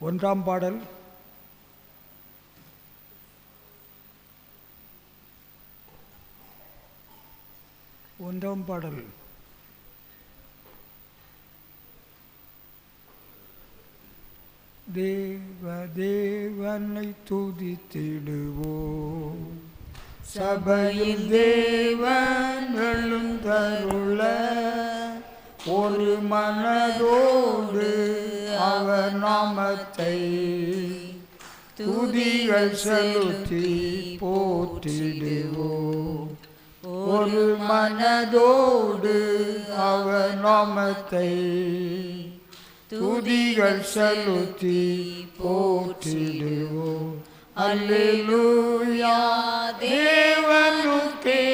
ஒன்றாம் பாடல். ஒன்றாம் பாடல். தேவனை துதித்திடுவோம், சபையில் தேவன் எழுந்தருள ஒரு மனதோடு அவர் நாமத்தை துதிகள் செலுத்தி போற்றிடுவோம். ஒரு மனதோடு அவர் நாமத்தை துதிகள் செலுத்தி போற்றிடுவோம். அல்லேலூயா தேவனுக்கே,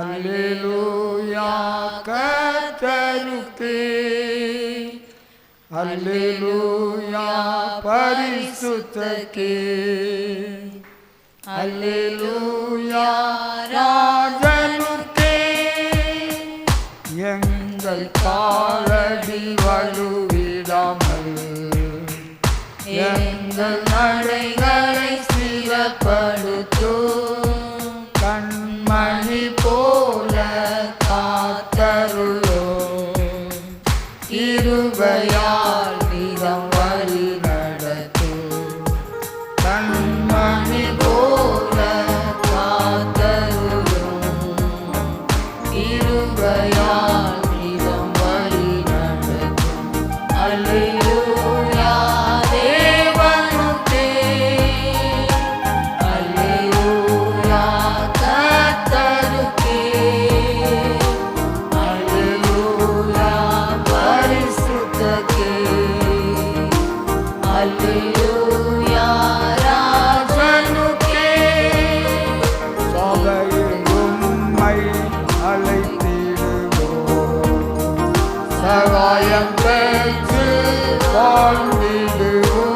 அல்லேலூயா கர்த்தருக்கே, அல்லேலூயா பரிசுத்தருக்கே, அல்லேலூயா ராஜனுக்கே. எங்கள் காலடி வலுவிடாமல் எங்கள் நடைகளை ஸ்திரப்படுத்தும். கண்மணி போல காத்தருளும், கிருபையால் நிறம் வழி நடத்தும். கண்மணி போல காத்தருளும், கிருபையால் நிறம் வழி நடத்தும். அல்லேலூயா தேவனுக்கே, அல்லேலூயா கர்த்தருக்கே, அல்லேலூயா பரிசுத்தருக்கே, அல்லேலூயா ராஜனுக்கே. சபையில் உம்மை அழைத்திடுவோம், சகாயம் பெற்று வாழ்ந்திடுவோம்.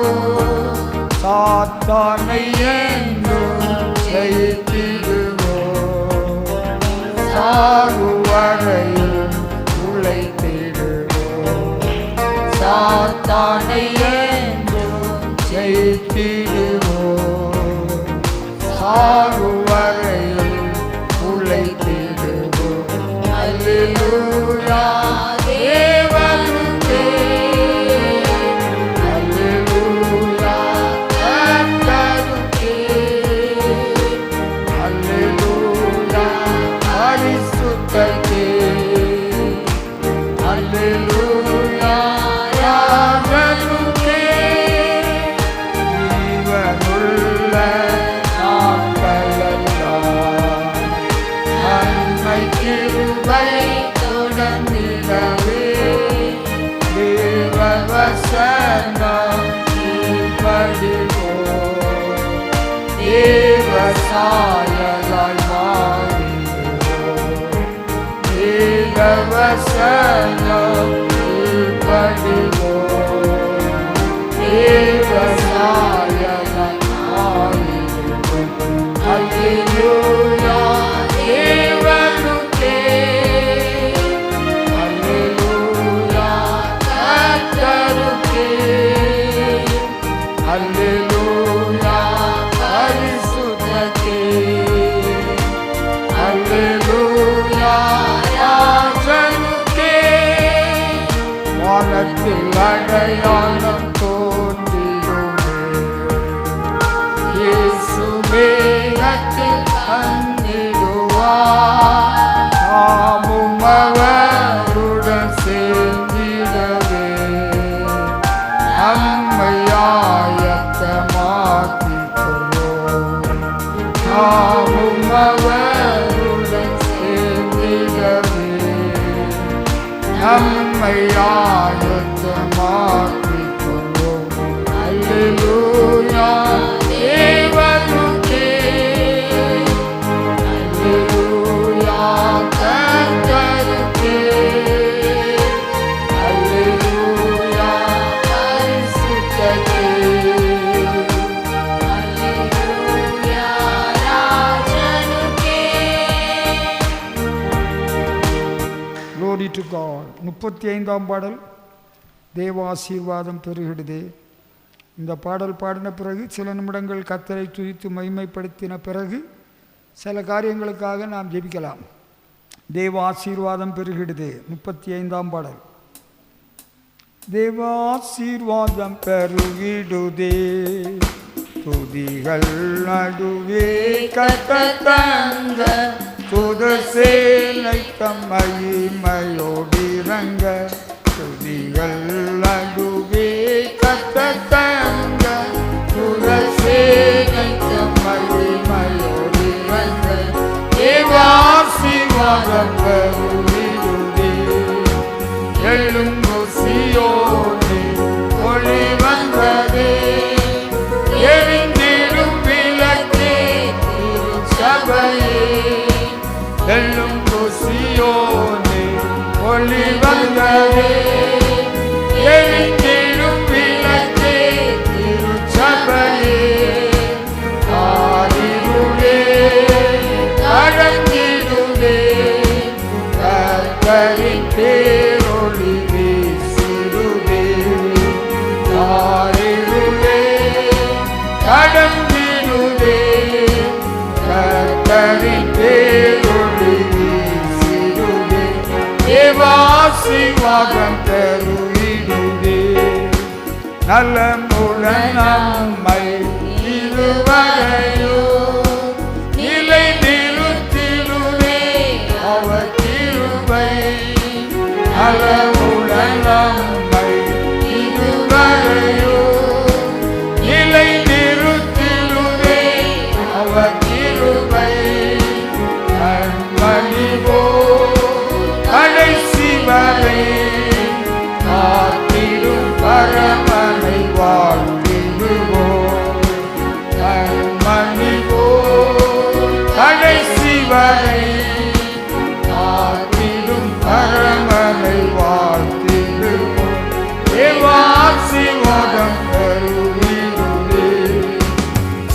சாத்தானை என்றும் ஜெயித்திடுவோம், சாகுவரையில் உழைத்திடுவோம். சாத்தானை என்றும் ஜெயித்திடுவோம், சாகுவரையில் உழைத்திடுவோம். அல்லேலூயா தேவனுக்கே, அல்லேலூயா கர்த்தருக்கே, அல்லேலூயா பரிசுத்தருக்கே, அல்லேலூயா ராஜனுக்கே. ஜீவனுள்ள நாட்களெல்லாம் நன்மை கிருபை தொடர்ந்திடவே தேவ வசனம் கீழ்ப்படிவோம். தேவ சாயலாய் மாறிடுவோம், தேவ வசனம் கீழ்ப்படிவோம். தேவ சாயலாய் மாறிடுவோம். அல்லேலூயா தேவனுக்கே, அல்லேலூயா கர்த்தருக்கே, அல்லேலூயா பரிசுத்தருக்கே, அல்லேலூயா ராஜனுக்கே. வானத்தில் அடையாளம் தோன்றிடுமே, இயேசு மேகத்தில் வந்திடுவார். நாமும் அவருடன் சேர்ந்திடவே நம்மை ஆயத்தமாக்கிக் கொள்வோம். நாமும் அவருடன் சேர்ந்திடவே நம்மை ஆயத்தமாக்கிக் கொள்வோம். அல்லேலூயா தேவனுக்கே, அல்லேலூயா கர்த்தருக்கே, அல்லேலூயா பரிசுத்தருக்கே, அல்லேலூயா ராஜனுக்கே. Glory to God. 35ஆம் பாடல். தேவ ஆசீர்வாதம் பெருகிடுதே. இந்த பாடல் பாடின பிறகு சில நிமிடங்கள் கர்த்தரை துதித்து மகிமைப்படுத்தின பிறகு சில காரியங்களுக்காக நாம் ஜெபிக்கலாம். தேவ ஆசீர்வாதம் பெருகிடுதே. 35ஆம் பாடல். தேவ ஆசீர்வாதம் பெருகிடுதே, துதிகள் நடுவே கத்தங்க, துதசேனை மகிமையோடிரங்க, துதிகள் நடுவே கத்தங்க, துதசேனை மகிமையோடிரங்க, தேவ ஆசீர்வாதம் பெருகிடுதே. எழும்பு சீயோனே, ஒளி வந்ததே, எரிந்திடும் விளக்கே திருச்சபையே. எழும்பு சீயோனே, ஒளி வந்ததே, எரிந்திடும் விளக்கே திருச்சபையே. ஆரிருளே அடங்கிடுதே, கர்த்தரின் பேரொளி வீசிடுதே. ஆரிருளே அடங்கிடுதே, கர்த்தரின் பேரொளி வீசிடுதே. தேவ ஆசீர்வாதம் பெருகிடுதே. நலமுடன் நம்மை இதுவரையோ நிலை நிறுத்திடுதே அவர் கிருபை. நலமுடன் நம்மை இதுவரையோ நிலை நிறுத்திடுதே அவர் கிருபை. கண்மணிவோ கடைசி வரை காத்திடும் பரமனை வாழ்த்திடுவோம். கண்மணிவோ கடைசி வரை காத்திடும் பரமனை வாழ்த்திடுவோம். தேவ ஆசீர்வாதம் பெருகிடுதே.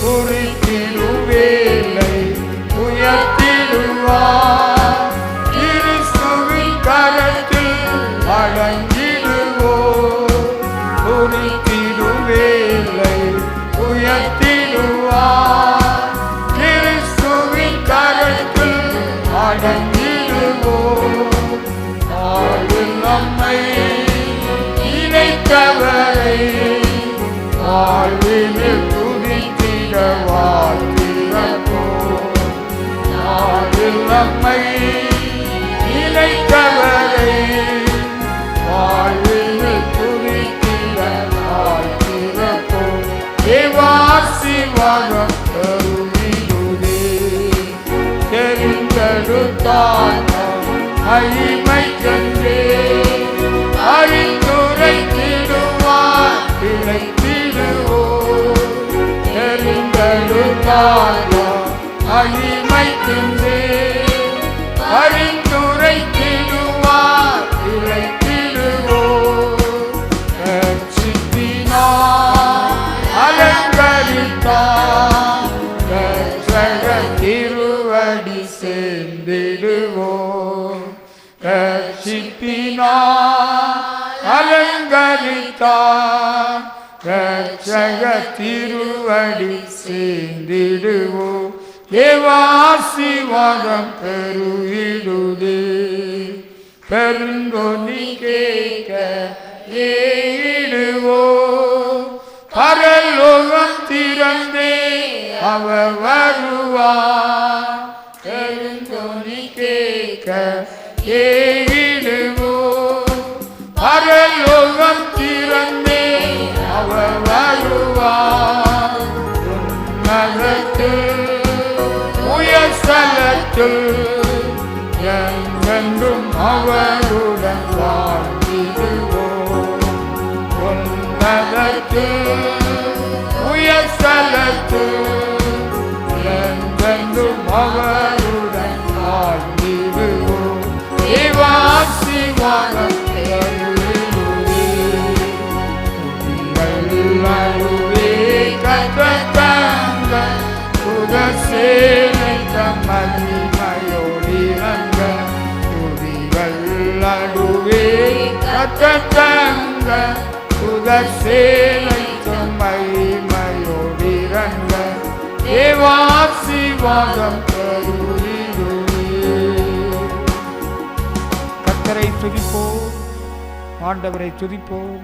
குறித்திடுவேலை உயர்த்திடுவார், கிறிஸ்துவின் கரத்தில் அடங்கிடுவோம். குறித்திடுவேலை உயர்த்திடுவார், கிறிஸ்துவின் கரத்தில் அடங்கிடுவோம். வாழ்வில் நம்மை இணைத்தவரை வாழ்வில் துதித்திட வாழ்த்திடப்போம். வாழ்வில் நம்மை இணைத்தவரை வாழ்வில் துதித்திட வாழ்த்திடப்போம். தேவ ஆசீர்வாதம் பெருகிடுதே. தெரிந்தெடுத்தார் மகிமைக்கென்றே அறிந்துரைத்திடுவார் பிழைத்திடுவோம். தெரிந்தெடுத்தார் மகிமைக்கென்றே அறிந்துரைத்திடுவார் பிழைத்திடுவோம். ரட்சிப்பினால் அலங்கரித்தார், ரட்சக திருவடி சேர்ந்திடுவோம். ரட்சிப்பினால் அலங்கரித்தார், ரட்சக திருவடி சேர்ந்திடுவோம். தேவ ஆசீர்வாதம் பெருகிடுதே. பெருந்தொனி கேட்க ஏறிடுவோம். பரலோகம் திறந்தே அவர் வருவார். பெருந்தொனி கேட்க ஏறிடுவோம். பரலோகம் திறந்தே அவர் வருவார். உன்னதத்தில் உயர்ஸ்தலத்தில் என்றென்றும் அவருடன் வாழ்ந்திடுவோம். உன்னதத்தில் உயர்ஸ்தலத்தில் என்றென்றும் அவருடன் வாழ்ந்திடுவோம். தேவ ஆசீர்வாதம் பெருகிடுதே. துதிகள் நடுவே கத்தங்க, துதசேனை மகிமையோடிரங்க, துதிகள் நடுவே கத்தங்க, இறங்க புதர் சேலை மகிமையோடிறங்க தேவாசீர்வாதம் தருளிடுவே. கர்த்தரை துதிப்போம், ஆண்டவரை துதிப்போம்,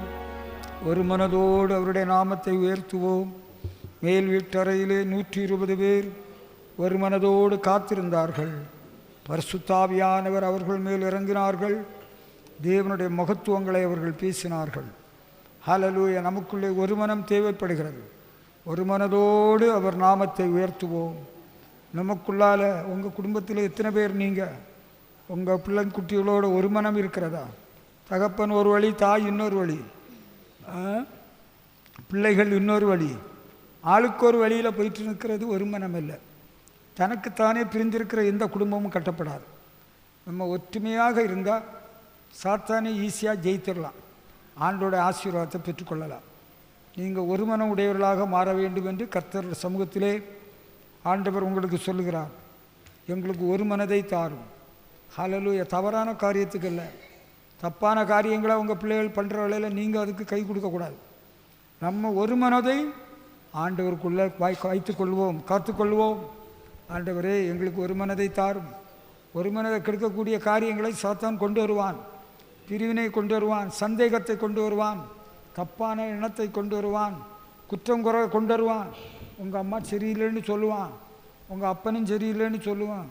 ஒரு மனதோடு அவருடைய நாமத்தை உயர்த்துவோம். மேல் வீட்டறையிலே 120 பேர் ஒரு மனதோடு காத்திருந்தார்கள். பரிசுத்தாவியானவர் அவர்கள் மேல் இறங்கினார்கள். தேவனுடைய மகத்துவங்களை அவர்கள் பேசினார்கள். ஹல்லேலூயா. நமக்குள்ளே ஒரு மனம் தேவைப்படுகிறது. ஒரு மனதோடு அவர் நாமத்தை உயர்த்துவோம். நமக்குள்ளால் உங்கள் குடும்பத்தில் எத்தனை பேர் நீங்கள் உங்கள் பிள்ளைக்குட்டிகளோட ஒரு மனம் இருக்கிறதா? தகப்பன் ஒரு வழி, தாய் இன்னொரு வழி, பிள்ளைகள் இன்னொரு வழி, ஆளுக்கு ஒரு வழியில் போயிட்டு இருக்கிறது ஒரு மனம் இல்லை. தனக்குத்தானே பிரிந்திருக்கிற எந்த குடும்பமும் கட்டப்படாது. நம்ம ஒற்றுமையாக இருந்தால் சாத்தானே ஈஸியாக ஜெயித்திடலாம், ஆண்டோட ஆசீர்வாதத்தை பெற்றுக்கொள்ளலாம். நீங்கள் ஒரு மனம் உடையவர்களாக மாற வேண்டும் என்று கர்த்தர் சமூகத்திலே ஆண்டவர் உங்களுக்கு சொல்லுகிறார். எங்களுக்கு ஒரு மனதை தாரும். ஹல்லேலூயா. தவறான காரியத்துக்கு இல்லை, தப்பான காரியங்களை உங்கள் பிள்ளைகள் பண்ணுற வேளையில் நீங்கள் அதுக்கு கை கொடுக்கக்கூடாது. நம்ம ஒரு மனதை ஆண்டவருக்குள்ளே வைத்துக்கொள்வோம், காத்துக்கொள்வோம். ஆண்டவரே எங்களுக்கு ஒரு மனதை தாரும். ஒரு மனதை கெடுக்கக்கூடிய காரியங்களை சாத்தான் கொண்டு வருவான். பிரிவினை கொண்டு வருவான், சந்தேகத்தை கொண்டு வருவான், தப்பான எண்ணத்தை கொண்டு வருவான், குற்றம் குறை கொண்டு வருவான். உங்கள் அம்மா சரியில்லைன்னு சொல்லுவான், உங்கள் அப்பனும் சரியில்லைன்னு சொல்லுவான்,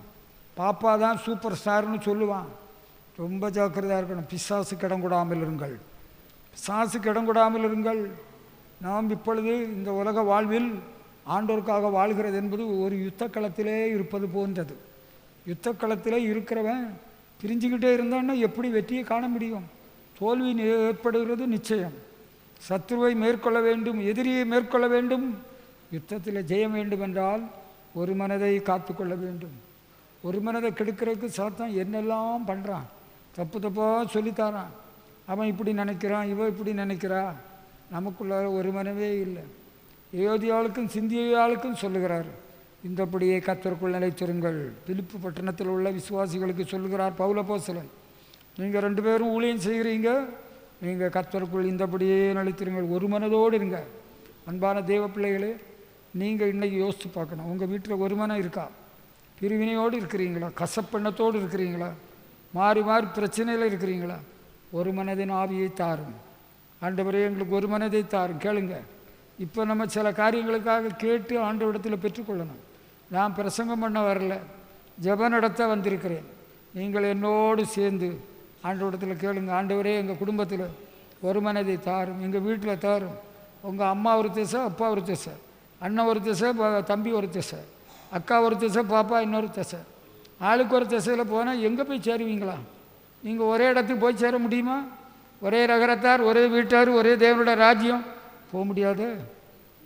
பாப்பா தான் சூப்பர் ஸ்டார்னு சொல்லுவான். ரொம்ப ஜாக்கிரதையாக இருக்கணும். பிசாசுக்கு இடம் கொடாமல் இருங்கள், பிசாசுக்கு இடம் கொடாமல் இருங்கள். நாம் இப்பொழுது இந்த உலக வாழ்வில் ஆண்டோருக்காக வாழ்கிறது என்பது ஒரு யுத்த களத்திலே இருப்பது போன்றது. யுத்த களத்திலே இருக்கிறவன் பிரிஞ்சுக்கிட்டே இருந்தான்னா எப்படி வெற்றியை காண முடியும்? தோல்வி ஏற்படுகிறது நிச்சயம். சத்துருவை மேற்கொள்ள வேண்டும், எதிரியை மேற்கொள்ள வேண்டும், யுத்தத்தில் ஜெயம் வேண்டும் என்றால் ஒரு மனதை காத்து கொள்ள வேண்டும். ஒரு மனதை கெடுக்கிறதுக்கு சாத்தான் என்னெல்லாம் பண்ணுறான், தப்பு தப்பாக சொல்லித்தாரான். அவன் இப்படி நினைக்கிறான், இவன் இப்படி நினைக்கிறா. நமக்குள்ள ஒரு மனமே இல்லை. யோதியாளுக்கும் சிந்தியாளுக்கும் சொல்லுகிறார், இந்தபடியே கர்த்தருக்குள் நிலைத்திருங்கள். பிலிப்பு பட்டணத்தில் உள்ள விசுவாசிகளுக்கு சொல்லுகிறார் பவுல் அப்போஸ்தலன். நீங்கள் 2 பேரும் ஊழியம் செய்கிறீங்க, நீங்கள் கர்த்தருக்குள் இந்தபடியே நிலைத்திருங்கள், ஒரு மனதோடு இருங்க. அன்பான தேவ பிள்ளைகளே, நீங்கள் இன்றைக்கி யோசித்து பார்க்கணும். உங்கள் வீட்டில் ஒரு மனம் இருக்கா? பிரிவினையோடு இருக்கிறீங்களா? கசப்பெண்ணத்தோடு இருக்கிறீங்களா? மாறி மாறி பிரச்சனையில் இருக்கிறீங்களா? ஒரு மனதின் ஆவியை தாரும். ஆண்டவரே எங்களுக்கு ஒரு மனதை தாரும். கேளுங்க. இப்போ நம்ம சில காரியங்களுக்காக கேட்டு ஆண்டவரிடத்தில் பெற்றுக்கொள்ளணும். நான் பிரசங்கம் பண்ண வரல, ஜெபம் நடத்த வந்திருக்கிறேன். நீங்கள் என்னோடு சேர்ந்து ஆண்டவரிடத்தில் கேளுங்க. ஆண்டவரே எங்கள் குடும்பத்தில் ஒரு மனதை தாரும், எங்கள் வீட்டில் தாரும். உங்கள் அம்மா ஒரு திசை, அப்பா ஒரு திசை, அண்ணன் ஒரு திசை, தம்பி ஒரு திசை, அக்கா ஒரு திசை, பாப்பா இன்னொரு திசை. ஆளுக்கு ஒரு திசையில் போனால் எங்கே போய் சேருவீங்களா? நீங்கள் ஒரே இடத்துக்கு போய் சேர முடியுமா? ஒரே நகரத்தார், ஒரே வீட்டார், ஒரே தேவனுடைய ராஜ்யம் போக முடியாது.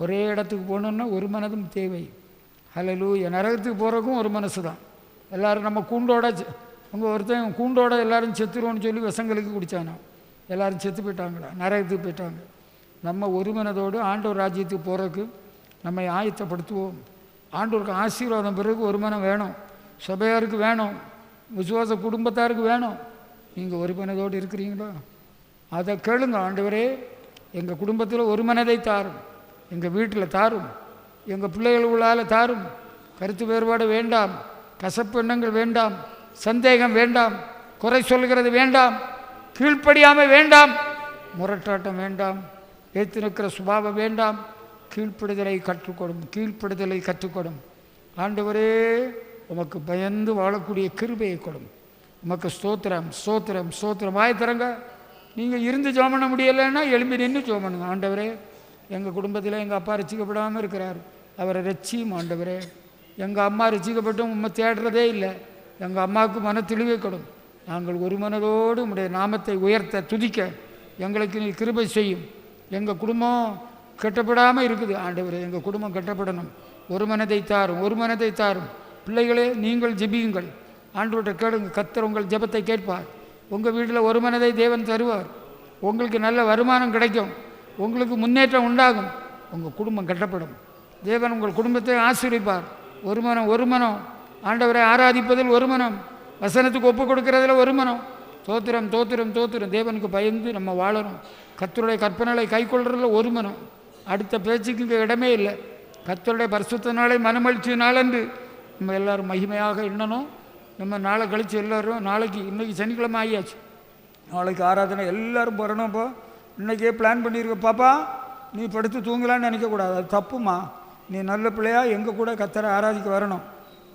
ஒரே இடத்துக்கு போகணுன்னா ஒரு மனதும் தேவை. ஹல்லேலூயா. நரகத்துக்கு போகிறதுக்கும் ஒரு மனசு தான். எல்லோரும் நம்ம கூண்டோட, ஒருத்தன் கூண்டோட எல்லோரும் செத்துருவோன்னு சொல்லி விஷங்களுக்கு குடித்தானோ, எல்லோரும் செத்து போயிட்டாங்களா, நரகத்துக்கு போயிட்டாங்க. நம்ம ஒரு மனதோடு ஆண்டவர் ராஜ்யத்துக்கு போகிறதுக்கு நம்மை ஆயத்தப்படுத்துவோம். ஆண்டவருக்கு ஆசீர்வாதம் பிறகு ஒரு மனம் வேணும், சபையாருக்கு வேணும், விசுவாச குடும்பத்தாருக்கு வேணும். நீங்கள் ஒரு மனதோடு இருக்கிறீங்களா? அதை கேளுங்க. ஆண்டவரே எங்கள் குடும்பத்தில் ஒரு மனதை தாரும், எங்கள் வீட்டில் தாரும், எங்கள் பிள்ளைகளுக்குள்ளால் தாரும். கருத்து வேறுபாடு வேண்டாம், கசப்பு எண்ணங்கள் வேண்டாம், சந்தேகம் வேண்டாம், குறை சொல்கிறது வேண்டாம், கீழ்ப்படியாமல் வேண்டாம், முரட்டாட்டம் வேண்டாம், ஏற்று நிற்கிற சுபாவம் வேண்டாம். கீழ்ப்படுதலை கற்றுக்கொடும், கீழ்ப்படுதலை கற்றுக்கொடும். ஆண்டவரே உமக்கு பயந்து வாழக்கூடிய கிருபையை கொடும். உமக்கு ஸ்தோத்திரம், ஸ்தோத்திரம், ஸ்தோத்திரம். வாய்த்தரங்க. நீங்கள் இருந்து ஜெபம் பண்ண முடியலைன்னா எழும்பி நின்று ஜெபம் பண்ணுங்க. ஆண்டவரே எங்கள் குடும்பத்தில் எங்கள் அப்பா ரசிக்கப்படாமல் இருக்கிறார், அவரை ரட்சியும். ஆண்டவரே எங்கள் அம்மா ரசிக்கப்பட்டும் உண்மை தேடுறதே இல்லை, எங்கள் அம்மாவுக்கு மன தெளிவை கொடும். நாங்கள் ஒரு மனதோடு உம்முடைய நாமத்தை உயர்த்த துதிக்க எங்களுக்கு நீ கிருபை செய்யும். எங்கள் குடும்பம் கெட்டப்படாமல் இருக்குது. ஆண்டவரே எங்கள் குடும்பம் கெட்டப்படணும். ஒரு மனதை தாரும், ஒரு மனதை தாரும். பிள்ளைகளே நீங்கள் ஜெபியுங்கள், ஆண்டவர்கிட்ட கேளுங்க. கர்த்தர் உங்கள் ஜெபத்தை கேட்பார். உங்கள் வீட்டில் ஒரு மனதை தேவன் தருவார். உங்களுக்கு நல்ல வருமானம் கிடைக்கும், உங்களுக்கு முன்னேற்றம் உண்டாகும், உங்கள் குடும்பம் கட்டப்படும். தேவன் உங்கள் குடும்பத்தை ஆசீர்வதிப்பார். ஒரு மனம், ஒரு மனம். ஆண்டவரை ஆராதிப்பதில் ஒரு மனம், வசனத்துக்கு ஒப்பு கொடுக்கறதில் ஒரு மனம். தோத்திரம், தோத்திரம், தோத்திரம். தேவனுக்கு பயந்து நம்ம வாழணும். கர்த்தருடைய கற்பனைகளை கைக்கொள்றதுல ஒரு மனம். அடுத்த பேச்சுக்கு இங்கே இடமே இல்லை. கர்த்தருடைய பரிசுத்த நாளை மனமளிச்சு நாளன்று நம்ம எல்லோரும் மகிமையாக எண்ணணும். நம்ம நாளை கழித்து எல்லோரும் இன்றைக்கி சனிக்கிழமை ஆகியாச்சு, நாளைக்கு ஆராதனை எல்லோரும் வரணும். இப்போ இன்றைக்கே பிளான் பண்ணியிருக்க. பாப்பா நீ படுத்து தூங்கலான்னு நினைக்கக்கூடாது, அது தப்புமா. நீ நல்ல பிள்ளையா எங்கள் கூட கர்த்தரை ஆராதிக்க வரணும்.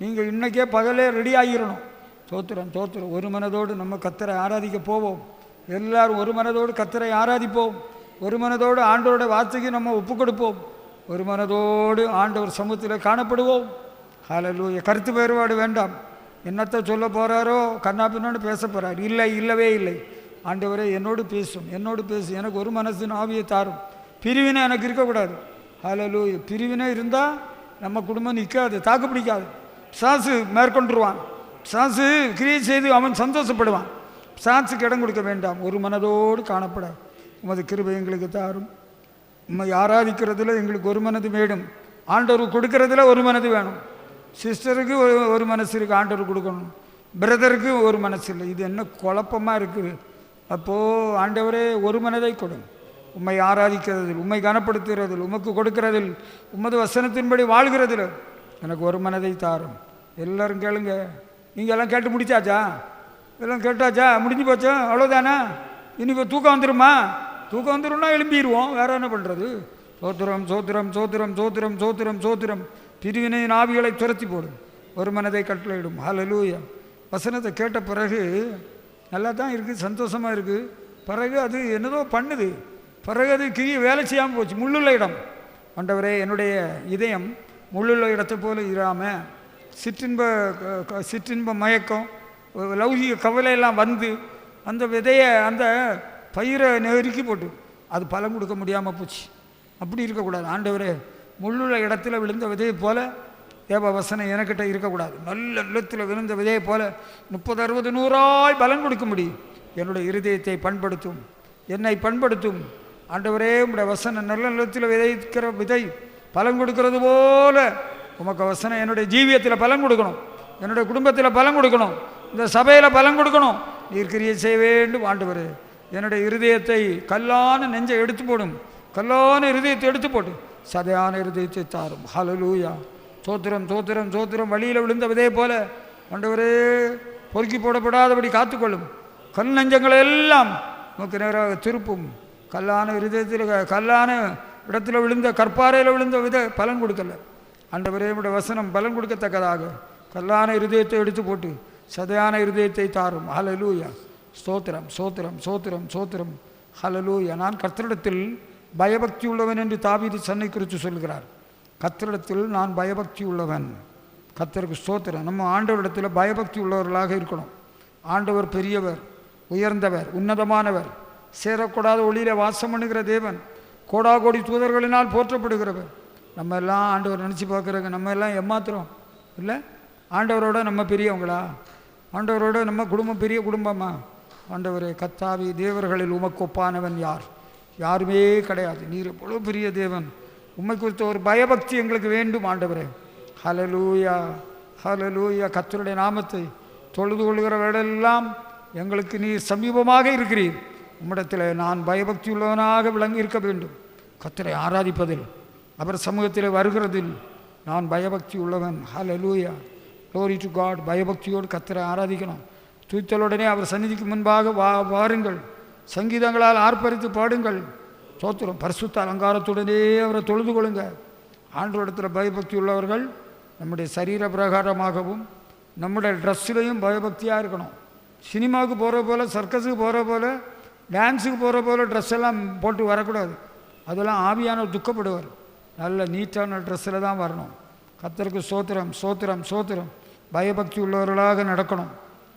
நீங்கள் இன்றைக்கே பகலே ரெடி ஆகிடணும். தோத்திரம் தோத்திரம். ஒரு மனதோடு நம்ம கர்த்தரை ஆராதிக்க போவோம். எல்லோரும் ஒரு மனதோடு கர்த்தரை ஆராதிப்போம். ஒரு மனதோடு ஆண்டவரோட வார்த்தைக்கு நம்ம ஒப்பு கொடுப்போம். ஒரு மனதோடு ஆண்டவர் சமூகத்தில் காணப்படுவோம். ஹல்லேலூயா. கருத்து வேறுபாடு வேண்டாம். என்னத்தை சொல்ல போகிறாரோ கண்ணா பின்னான்னு பேச போகிறார். இல்லை, இல்லவே இல்லை. ஆண்டவரே என்னோடு பேசும், என்னோடு பேசு. எனக்கு ஒரு மனசின் ஆவியை தாரும். பிரிவினை எனக்கு இருக்கக்கூடாது. ஹல்லேலூயா. பிரிவினை இருந்தால் நம்ம குடும்பம் நிற்காது, தாக்கு பிடிக்காது. பிசாசு மேற்கொண்டுருவான். பிசாசு கிரியை செய்து அவன் சந்தோஷப்படுவான். பிசாசுக்கு இடம் கொடுக்க வேண்டாம். ஒரு மனதோடு காணப்பட உமது கிருபை எங்களுக்கு தாரும். உம்மை ஆராதிக்கிறதுல எங்களுக்கு ஒரு மனது வேணும். ஆண்டவர் கொடுக்கறதுல ஒரு மனது வேணும். சிஸ்டருக்கு ஒரு மனசு இருக்குது, ஆண்டவர் கொடுக்கணும். பிரதருக்கு ஒரு மனசு இல்லை. இது என்ன குழப்பமாக இருக்குது. அப்போது ஆண்டவரே ஒரு மனதை கொடும். உம்மை ஆராதிக்கிறதில், உம்மை கனப்படுத்துகிறதில், உமக்கு கொடுக்கிறதில், உமது வசனத்தின்படி வாழ்கிறதில் எனக்கு ஒரு மனதை தாரும். எல்லோரும் கேளுங்க. நீங்கள் எல்லாம் கேட்டு முடிச்சாச்சா? எல்லாம் கேட்டாச்சா? முடிஞ்சு போச்சா? அவ்வளோதானே? இனி இப்போ தூக்கம் வந்துடுமா? தூக்கம் வந்துடும்னா எழும்பிடுவோம். வேறு என்ன பண்ணுறது? சோத்திரம் சோத்திரம் சோத்திரம் சோத்திரம் சோத்திரம் சோத்திரம். பிரிவினையின் ஆவிகளை துரத்தி போடும். ஒரு மனதை கட்டளையிடும். ஹல்லேலூயா. வசனத்தை கேட்ட பிறகு நல்லா தான் இருக்குது, சந்தோஷமாக இருக்குது. பிறகு அது என்னதோ பண்ணுது. பிறகு அது கிரியை வேலை செய்யாமல் போச்சு. முள்ளுள்ள இடம். ஆண்டவரே என்னுடைய இதயம் முள்ளுள்ள இடத்தை போல இராமல் சிற்றின்ப மயக்கம், லௌகிக கவலையெல்லாம் வந்து அந்த விதையை, அந்த பயிரை நெருக்கி போட்டு அது பலன் கொடுக்க முடியாமல் போச்சு. அப்படி இருக்கக்கூடாது. ஆண்டவரே முள்ளுள்ள இடத்துல விழுந்த விதையை போல தேவ வசனம் எனக்கிட்ட இருக்கக்கூடாது. நல்ல நிலத்தில் விழுந்த விதையை போல 30, 60, 100 பலன் கொடுக்க முடியும். என்னுடைய இருதயத்தை பண்படுத்தும், என்னை பண்படுத்தும். ஆண்டவரே உம்முடைய வசனம் நல்ல நிலத்தில் விதைக்கிற விதை பலன் கொடுக்கறது போல உமக்கு வசனம் என்னுடைய ஜீவியத்தில் பலன் கொடுக்கணும், என்னுடைய குடும்பத்தில் பலன் கொடுக்கணும், இந்த சபையில் பலன் கொடுக்கணும். நீர் கிரியை செய்ய வேண்டும். ஆண்டவரே என்னுடைய இருதயத்தை, கல்லான நெஞ்சை எடுத்து போடும். கல்லான இருதயத்தை எடுத்து போட்டு சதையான இருதயத்தை தாரும். ஹல்லேலூயா. சோத்திரம் சோத்திரம் சோத்திரம். வழியில் விழுந்த விதையை போல ஆண்டவரே பொறுக்கி போடப்படாதபடி காத்துக்கொள்ளும். கல் நெஞ்சங்களை எல்லாம் நமக்கு நேராக திருப்பும். கல்லான இருதயத்தில், கல்லான இடத்துல விழுந்த, கற்பாறையில் விழுந்த விதை பலன் கொடுக்கல. ஆண்டவரே உம்முடைய வசனம் பலன் கொடுக்கத்தக்கதாக கல்லான இருதயத்தை எடுத்து போட்டு சதையான இருதயத்தை தாரும். ஹல்லேலூயா. ஸ்தோத்திரம் ஸ்தோத்திரம் ஸ்தோத்திரம் ஸ்தோத்திரம். ஹல்லேலூயா. நான் கர்த்தரிடத்தில் பயபக்தி உள்ளவன் என்று தாவீது தன்னை குறித்து சொல்கிறார். கர்த்தரிடத்தில் நான் பயபக்தி உள்ளவன். கர்த்தருக்கு ஸ்தோத்திரம். நம்ம ஆண்டவரிடத்தில் பயபக்தி உள்ளவர்களாக இருக்கணும். ஆண்டவர் பெரியவர், உயர்ந்தவர், உன்னதமானவர், சேரக்கூடாத ஒளியில் வாசம் பண்ணுகிற தேவன், கோடாகோடி தூதர்களினால் போற்றப்படுகிறவர். நம்ம எல்லாம் ஆண்டவர் நினச்சி பார்க்குறங்க. நம்ம எல்லாம் ஏமாத்துறோம் இல்லை? ஆண்டவரோட நம்ம பெரியவங்களா? ஆண்டவரோட நம்ம குடும்பம் பெரிய குடும்பமா? ஆண்டவரே கர்த்தாவே, தேவர்களில் உமக்கு ஒப்பானவன் யார்? யாருமே கிடையாது. நீர் எவ்வளோ பெரிய தேவன். உம்மை குறித்த ஒரு பயபக்தி எங்களுக்கு வேண்டும் ஆண்டவரே. ஹல்லேலூயா ஹல்லேலூயா. கர்த்தருடைய நாமத்தை தொழுது கொள்கிறவர்களெல்லாம் எங்களுக்கு நீர் சமீபமாக இருக்கிறீர். உம்மிடத்தில் நான் பயபக்தி உள்ளவனாக விளங்கி இருக்க வேண்டும். கர்த்தரை ஆராதிப்பதில், அவர் சமூகத்தில் வருகிறதில் நான் பயபக்தி உள்ளவன். ஹல்லேலூயா. Glory to God. பயபக்தியோடு கர்த்தரை ஆராதிக்கணும். துய்த்தலுடனே அவர் சந்நிதிக்கு முன்பாக வாருங்கள். சங்கீதங்களால் ஆர்ப்பரித்து பாடுங்கள். சோத்திரம். பரிசுத்த அலங்காரத்துடனே அவரை தொழுது கொள்ளுங்க. ஆண்டவரிடத்தில் பயபக்தி உள்ளவர்கள் நம்முடைய சரீர பிரகாரமாகவும் நம்முடைய ட்ரெஸ்ஸிலையும் பயபக்தியாக இருக்கணும். சினிமாவுக்கு போகிற போல், சர்க்கஸுக்கு போகிற போல், டான்ஸுக்கு போகிற போல் ட்ரெஸ் எல்லாம் போட்டு வரக்கூடாது. அதெல்லாம் ஆவியானவர் துக்கப்படுவார். நல்ல நீட்டான ட்ரெஸ்ஸில் தான் வரணும். கர்த்தருக்கு ஸ்தோத்திரம் ஸ்தோத்திரம் ஸ்தோத்திரம். பயபக்தி உள்ளவர்களாக நடக்கணும்.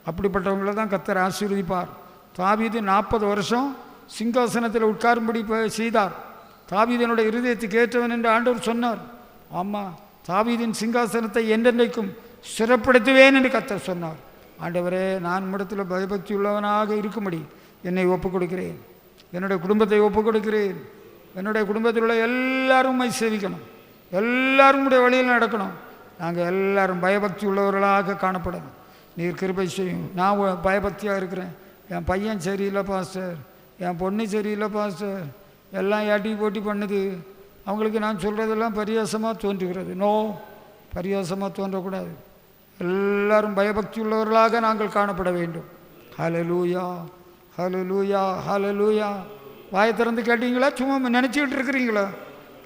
அப்படிப்பட்டவங்களை தான் கர்த்தர் ஆசீர்வதிப்பார். தாவீது 40 வருஷம் சிங்காசனத்தில் உட்காரும்படி செய்தார். தாவீதனுடைய இருதயத்துக்கு ஏற்றவன் என்று ஆண்டவர் சொன்னார். ஆமாம், தாவீதின் சிங்காசனத்தை என்றென்றைக்கும் சிறப்படுத்துவேன் என்று கர்த்தர் சொன்னார். ஆண்டவரே, நான் உம்மிடத்தில் பயபக்தி உள்ளவனாக இருக்கும்படி என்னை ஒப்புக் கொடுக்கிறேன். என்னுடைய குடும்பத்தை ஒப்புக் கொடுக்கிறேன். என்னுடைய குடும்பத்தில் உள்ள எல்லாரும் உம்மை சேவிக்கணும். எல்லாரும் உடைய வழியில் நடக்கணும். நாங்கள் எல்லாரும் பயபக்தி உள்ளவர்களாக காணப்படணும். நீர் கிருபை செய்யும். நான் பயபக்தியாக இருக்கிறேன். என் பையன் சரியில்லை பாஸ்டர், என் பொண்ணு சரியில்லை பாஸ்டர், எல்லாம் ஏட்டி போட்டி பண்ணுது, அவங்களுக்கு நான் சொல்கிறதெல்லாம் பரியாசமாக தோன்றுகிறது. நோ, பரியாசமாக தோன்றக்கூடாது. எல்லாரும் பயபக்தி உள்ளவர்களாக நாங்கள் காணப்பட வேண்டும். ஹல்லேலூயா, ஹல்லேலூயா, ஹல்லேலூயா. வாயை திறந்து கேட்டீங்களா? சும்மா நினச்சிக்கிட்டு இருக்கிறீங்களா?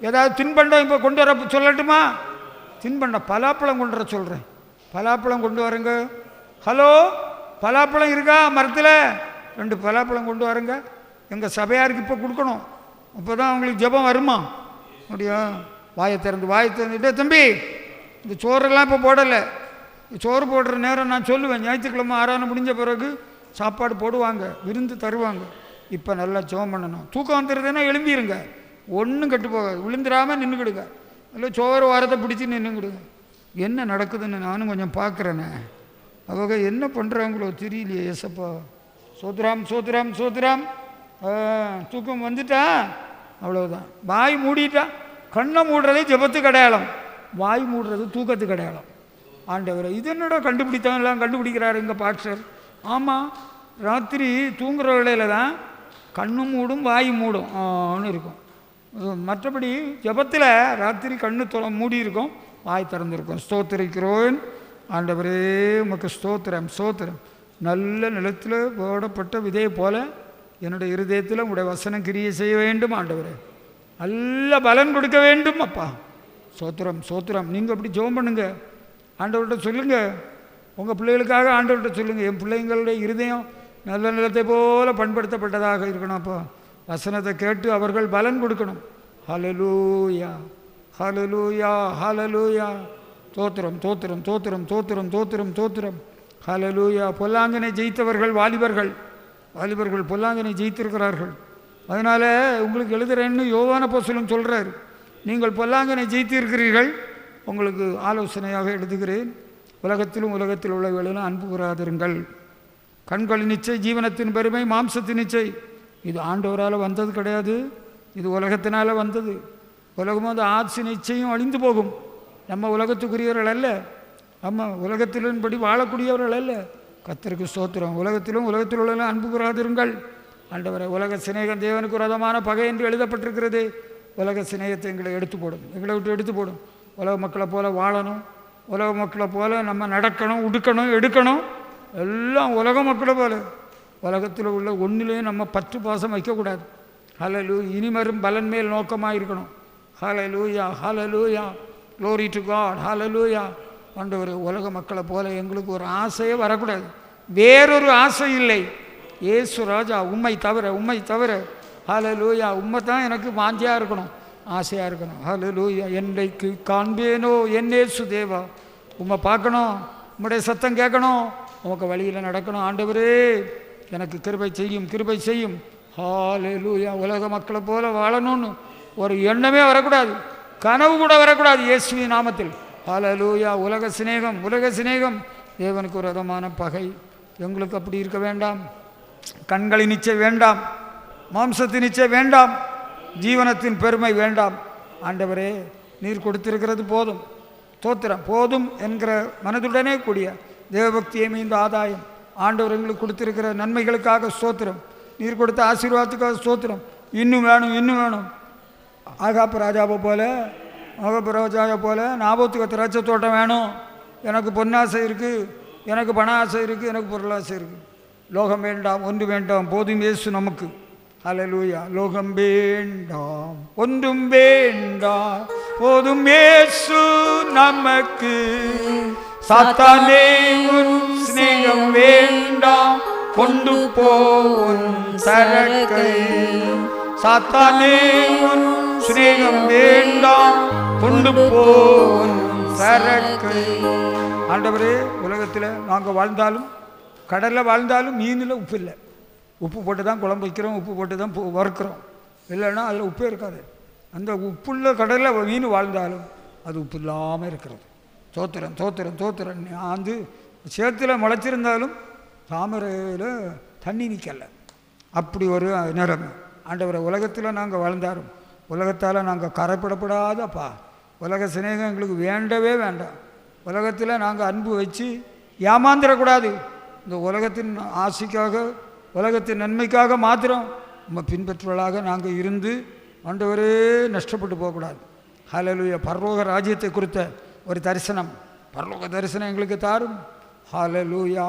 ஏதாவது தின்பண்டம் இப்போ கொண்டு வர சொல்லட்டுமா? தின்பண்டம் பலாப்பழம் கொண்டு வர சொல்கிறேன். பலாப்பழம் கொண்டு வரங்க. ஹலோ, பலாப்பழம் இருக்கா மரத்தில்? 2 பலாப்பழம் கொண்டு வரங்க. எங்கள் சபையாருக்கு இப்போ கொடுக்கணும். அப்போ தான் அவங்களுக்கு ஜெபம் வருமா? அப்படியா? வாயை திறந்துட்டே, தம்பி இந்த சோறெல்லாம் இப்போ போடலை. சோறு போடுற நேரம் நான் சொல்லுவேன், ஞாயிற்றுக்கிழமை ஆராதனை முடிஞ்ச பிறகு சாப்பாடு போடுவாங்க, விருந்து தருவாங்க. இப்போ நல்லா ஜெபம் பண்ணணும். தூக்கம் வந்துடுதுன்னா எழும்பிடுங்க, ஒன்றும் கெட்டு போகாது. விழுந்துடாமல் நின்றுக்கிடுங்க, இல்லை சோறு வாரத்தை பிடிச்சி நின்றுக்கிடுங்க. என்ன நடக்குதுன்னு நானும் கொஞ்சம் பார்க்குறேனே. அவங்க என்ன பண்ணுறாங்களோ தெரியலையே. ஏசப்பா, சோத்ராம் சோத்ராம் சோத்ராம். தூக்கம் வந்துட்டா அவ்வளோதான். வாய் மூடிட்டா. கண்ணை மூடுறது ஜெபத்துக்கு அடையாளம், வாய் மூடுறது தூக்கத்துக்கு அடையாளம். ஆண்டவரை இது என்னடா கண்டுபிடித்தவங்களாம் கண்டுபிடிக்கிறாரு எங்கள் பாஸ்டர். ஆமாம், ராத்திரி தூங்குற வேளையில் தான் கண்ணு மூடும் வாய் மூடும் ஆன்னு இருக்கும். மற்றபடி ஜெபத்தில் ராத்திரி கண்ணு மூடி இருக்கும், வாய் திறந்திருக்கும். ஸ்தோத்திரிக்கிறோன் ஆண்டவரே, உமக்கு ஸ்தோத்திரம் ஸ்தோத்திரம். நல்ல நிலத்தில் போடப்பட்ட விதையை போல என்னுடைய இருதயத்தில் உங்களுடைய வசனம் கிரியை செய்ய வேண்டும் ஆண்டவரே. நல்ல பலன் கொடுக்க வேண்டும் அப்பா. சோத்திரம் சோத்திரம். நீங்கள் அப்படி ஜெபம் பண்ணுங்க, ஆண்டவர்கிட்ட சொல்லுங்கள். உங்கள் பிள்ளைகளுக்காக ஆண்டவர்கிட்ட சொல்லுங்கள், என் பிள்ளைங்களுடைய இருதயம் நல்ல நிலத்தை போல பண்படுத்தப்பட்டதாக இருக்கணும். அப்போ வசனத்தை கேட்டு அவர்கள் பலன் கொடுக்கணும். ஹல்லேலூயா, ஹல்லேலூயா, ஹல்லேலூயா. தோத்திரம் தோத்திரம் தோத்திரம் தோத்திரம் தோத்திரம் தோத்திரம். ஹல்லேலூயா. பொல்லாங்கனை ஜெயித்தவர்கள் வாலிபர்கள் பொல்லாங்கனை ஜெயித்திருக்கிறார்கள். அதனால் உங்களுக்கு எழுதுகிறேன்னு யோவான அப்போஸ்தலன் சொல்கிறார். நீங்கள் பொல்லாங்கனை ஜெயித்து இருக்கிறீர்கள். உங்களுக்கு ஆலோசனையாக எழுதுகிறேன். உலகத்தில் உள்ளவர்களும் அன்பு கூறாதிருங்கள். கண்களின் நிச்சை, ஜீவனத்தின் பெருமை, மாம்சத்தின் நிச்சை. இது ஆண்டவரால் வந்தது கிடையாது, இது உலகத்தினால் வந்தது. உலகம் வந்து ஆட்சி நிச்சயம் அழிந்து போகும். நம்ம உலகத்துக்குரியவர்கள் அல்ல, நம்ம உலகத்தின்படி வாழக்கூடியவர்கள் அல்ல. கர்த்தருக்கு ஸ்தோத்திரம். உலகத்தில் உள்ள அன்பு கூறாதிருங்கள். ஆண்டவரை, உலக சிநேகம் தேவனுக்கு விரோதமான பகை என்று எழுதப்பட்டிருக்கிறது. உலக சிநேகத்தை எங்களை விட்டு எடுத்து போடும். உலக மக்களை போல வாழணும், உலக மக்களை போல நம்ம நடக்கணும், உடுக்கணும், எடுக்கணும். எல்லாம் உலக மக்களை போல. உலகத்தில் உள்ள ஒன்றிலையும் நம்ம பற்று பாசம் வைக்கக்கூடாது. ஹல்லேலூயா. இனிமரும் பலன் மேல் நோக்கமாக இருக்கணும். Hallelujah, hallelujah. Glory to God. Hallelujah. ஆண்டவர், உலக மக்களை போல எங்களுக்கு ஒரு ஆசையே வரக்கூடாது, வேறொரு ஆசை இல்லை. ஏசு ராஜா, உம்மை தவிர. ஹல்லேலூயா. உம்மை தான் எனக்கு வாஞ்சியாக இருக்கணும், ஆசையாக இருக்கணும். ஹல்லேலூயா. என்றைக்கு காண்பேனோ என் இயேசு தேவா, உம்மை பார்க்கணும், உம்முடைய சத்தம் கேட்கணும், உமக்கு வழியில் நடக்கணும். ஆண்டவரே, எனக்கு கிருபை செய்யும். ஹல்லேலூயா. உலக மக்களை போல வாழணும்னு ஒரு எண்ணமே வரக்கூடாது, கனவு கூட வரக்கூடாது, இயேசுவின் நாமத்தில். ஹல்லேலூயா. உலக சிநேகம் தேவனுக்கு ஒரு விதமான பகை. எங்களுக்கு அப்படி இருக்க வேண்டாம். கண்களின் நிச்சயம் வேண்டாம், மாம்சத்தின் நிச்சயம் வேண்டாம், ஜீவனத்தின் பெருமை வேண்டாம். ஆண்டவரே, நீர் கொடுத்திருக்கிறது போதும், தோத்திரம் போதும் என்கிற மனதுடனே கூடிய தேவபக்தியை மீந்த ஆதாயம். ஆண்டவர் எங்களுக்கு கொடுத்திருக்கிற நன்மைகளுக்காக ஸ்தோத்திரம், நீர் கொடுத்த ஆசீர்வாதத்துக்காக ஸ்தோத்திரம். இன்னும் வேணும். ஆகாப்பு ராஜாவை போல நாபோத்துக்கு திராட்சை தோட்டம் வேணும். எனக்கு பொன்னாசை இருக்குது, எனக்கு பண ஆசை இருக்குது, எனக்கு பொருளாசை இருக்குது. லோகம் வேண்டாம், ஒன்று வேண்டாம், போதும் இயேசு நமக்கு. ஹல்லேலூயா. லோகம் வேண்டாம், ஒன்றும் வேண்டாம், போதும் இயேசு நமக்கு. சாத்தானே உன் சிநேகம் வேண்டாம், கொண்டு போன் சரக்கை. சாத்தானே உன் சிநேகம் வேண்டாம், கொண்டு போன் சரக்கை. ஆண்டவரே, உலகத்தில் நாங்கள் வாழ்ந்தாலும், கடலில் வாழ்ந்தாலும், மீனில் உப்பு இல்லை. உப்பு போட்டு தான் குழம்பு வைக்கிறோம், உப்பு போட்டு தான் வறுக்கிறோம். இல்லைன்னா அதில் உப்பே இருக்காது. அந்த உப்புள்ள கடலில் மீன் வாழ்ந்தாலும் அது உப்பு இல்லாமல் இருக்கிறது. தோத்திரம். ஆந்து சேத்துல முளைச்சிருந்தாலும் தாமரையில் தண்ணி நிற்கலை. அப்படி ஒரு நிலைமை. ஆண்டவரை, உலகத்தில் நாங்கள் வாழ்ந்தாலும் உலகத்தால் நாங்கள் கரைப்படப்படாதப்பா. உலக சிநேகம் எங்களுக்கு வேண்டவே வேண்டாம். உலகத்தில் நாங்கள் அன்பு வச்சு ஏமாந்துடக்கூடாது. இந்த உலகத்தின் ஆசைக்காக, உலகத்தின் நன்மைக்காக மாத்திரம் நம்ம பின்பற்றுவர்களாக நாங்கள் இருந்து ஆண்டவரே நஷ்டப்பட்டு போகக்கூடாது. ஹல்லேலூயா. பரலோக ராஜ்யத்தை குறித்த ஒரு தரிசனம், பரலோக தரிசனம் எங்களுக்கு தாரும். ஹல்லேலூயா.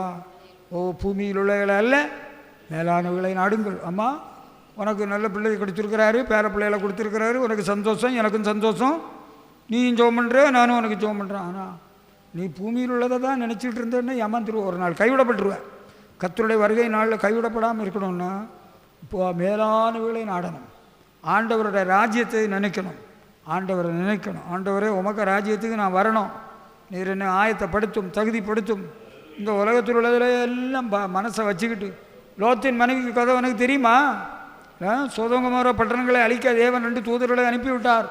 ஓ பூமியில் உள்ளவைகளை அல்ல மேலானவைகளை நாடுங்கள். அம்மா உனக்கு நல்ல பிள்ளையை கொடுத்துருக்கிறாரு, பேர பிள்ளைகளை கொடுத்துருக்கிறாரு, உனக்கு சந்தோஷம், எனக்கும் சந்தோஷம். நீயும் ஜெபம் பண்ணுற, நானும் உனக்கு ஜெபம் பண்ணுறேன். ஆனால் நீ பூமியில் உள்ளதை தான் நினச்சிட்டு இருந்தேன்னா ஏமாந்துருவோம், ஒரு நாள் கைவிடப்பட்டுருவேன். கர்த்தருடைய வருகை நாளில் கைவிடப்படாமல் இருக்கணும்னா இப்போ மேலானவைகளை நாடணும், ஆண்டவருடைய ராஜ்யத்தை நினைக்கணும், ஆண்டவரை நினைக்கணும். ஆண்டவரே உமக்கு ராஜ்யத்துக்கு நான் வரணும், நீர் என்னை ஆயத்தப்படுத்தும், தகுதிப்படுத்தும். இந்த உலகத்தில் உள்ளதில் எல்லாம் மனசை வச்சுக்கிட்டு லோத்தின் மனைவிக்கு கதை உனக்கு தெரியுமா? சோதோங்கமோர பட்டணங்களை அழிக்க தேவன் 2 தூதர்களை அனுப்பிவிட்டார்.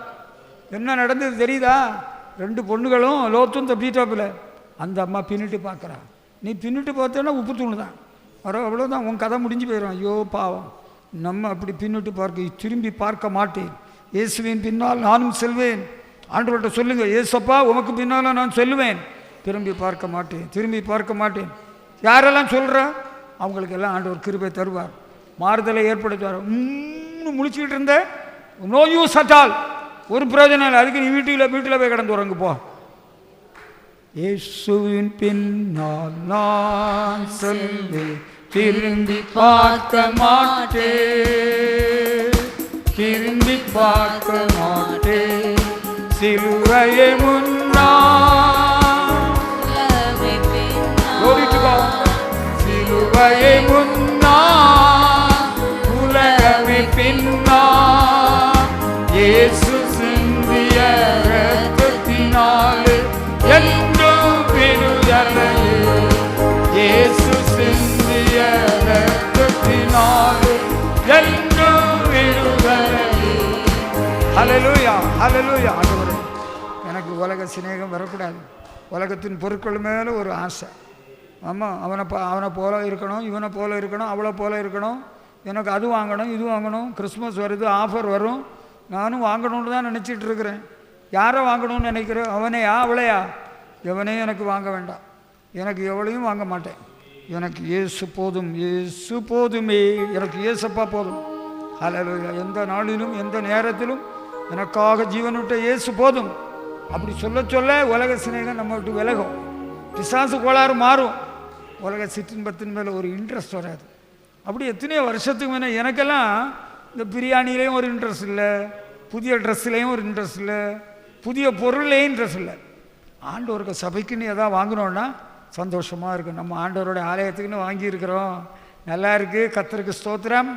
என்ன நடந்தது தெரியுதா? 2 பொண்ணுகளும் லோத்தும் தப்பிட்டாப்பில். அந்த அம்மா பின்னிட்டு பார்க்குறா. நீ பின்னிட்டு பார்த்தேன்னா உப்பு தூணு தான் வரும், அவ்வளோதான், உன் கதை முடிஞ்சு போயிடும். ஐயோ பாவம், நம்ம அப்படி பின்னிட்டு திரும்பி பார்க்க மாட்டேன், இயேசுவின் பின்னால் நானும் செல்வேன். ஆண்டவர்கிட்ட சொல்லுங்கள், ஏசப்பா உமக்கு பின்னால் நான் செல்வேன், திரும்பி பார்க்க மாட்டேன், திரும்பி பார்க்க மாட்டேன். யாரெல்லாம் சொல்கிறா அவங்களுக்கெல்லாம் ஆண்டவர் கிருபை தருவார், மாறுதலை ஏற்படுத்துவார். முழிச்சுக்கிட்டு இருந்த நோ யூஸ் அட்டால், ஒரு பிரயோஜனம் இல்லை. அதுக்கு நீ வீட்டில் போய் கடந்து வரங்க போ. இயேசுவின் பின்னால் நான் செல்வேன், திரும்பி பார்க்க மாட்டேன், திரும்பி பார்க்க மாட்டேன். சிலுவையை முன்னா சிலுவையை முன்னா உலகமே பின்னா இயேசு சிந்திய இரத்தத்தினாலே என்றும் விடுதலை, இயேசு சிந்திய இரத்தத்தினாலே என்றும் விடுதலை. ஹல்லேலூயா, ஹல்லேலூயா. ஆண்டவரே எனக்கு உலக சிநேகம் வரக்கூடாது, உலகத்தின் பொருட்கள் மேலே ஒரு ஆசை. ஆமாம், அவனை போல இருக்கணும், இவனை போல இருக்கணும், அவளை போல இருக்கணும், எனக்கு அது வாங்கணும், இது வாங்கணும். கிறிஸ்மஸ் வருது, ஆஃபர் வரும், நானும் வாங்கணும்னு தான் நினச்சிட்டு இருக்கிறேன். யாரை வாங்கணும்னு நினைக்கிறேன்? அவனையா அவளையா? எவனையும் எனக்கு வாங்க வேண்டாம், எனக்கு எவளையும் வாங்க மாட்டேன். எனக்கு இயேசு போதும், இயேசு போதுமே, எனக்கு இயேசப்பா போதும். ஹல்லேலூயா. எந்த நாளிலும் எந்த நேரத்திலும் எனக்காக ஜீவன் விட்ட இயேசு போதும். அப்படி சொல்ல சொல்ல உலக சிநேகம் நம்ம விட்டு விலகும், பிசாசு கோளாறு மாறும், உலக சிற்றின்பத்தின் மேலே ஒரு இன்ட்ரெஸ்ட் வராது. அப்படி எத்தனையோ வருஷத்துக்கு முன்னே எனக்கெல்லாம் இந்த பிரியாணிலேயும் ஒரு இன்ட்ரெஸ்ட் இல்லை, புதிய ட்ரெஸ்ஸுலேயும் ஒரு இன்ட்ரெஸ்ட் இல்லை, புதிய பொருள்லேயும் இன்ட்ரெஸ்ட் இல்லை. ஆண்டவருக்கு சபைக்குன்னு எதாவது வாங்கினோன்னா சந்தோஷமாக இருக்கும். நம்ம ஆண்டவரோட ஆலயத்துக்குன்னு வாங்கியிருக்கிறோம், நல்லா இருக்குது, கர்த்தருக்கு ஸ்தோத்திரம்,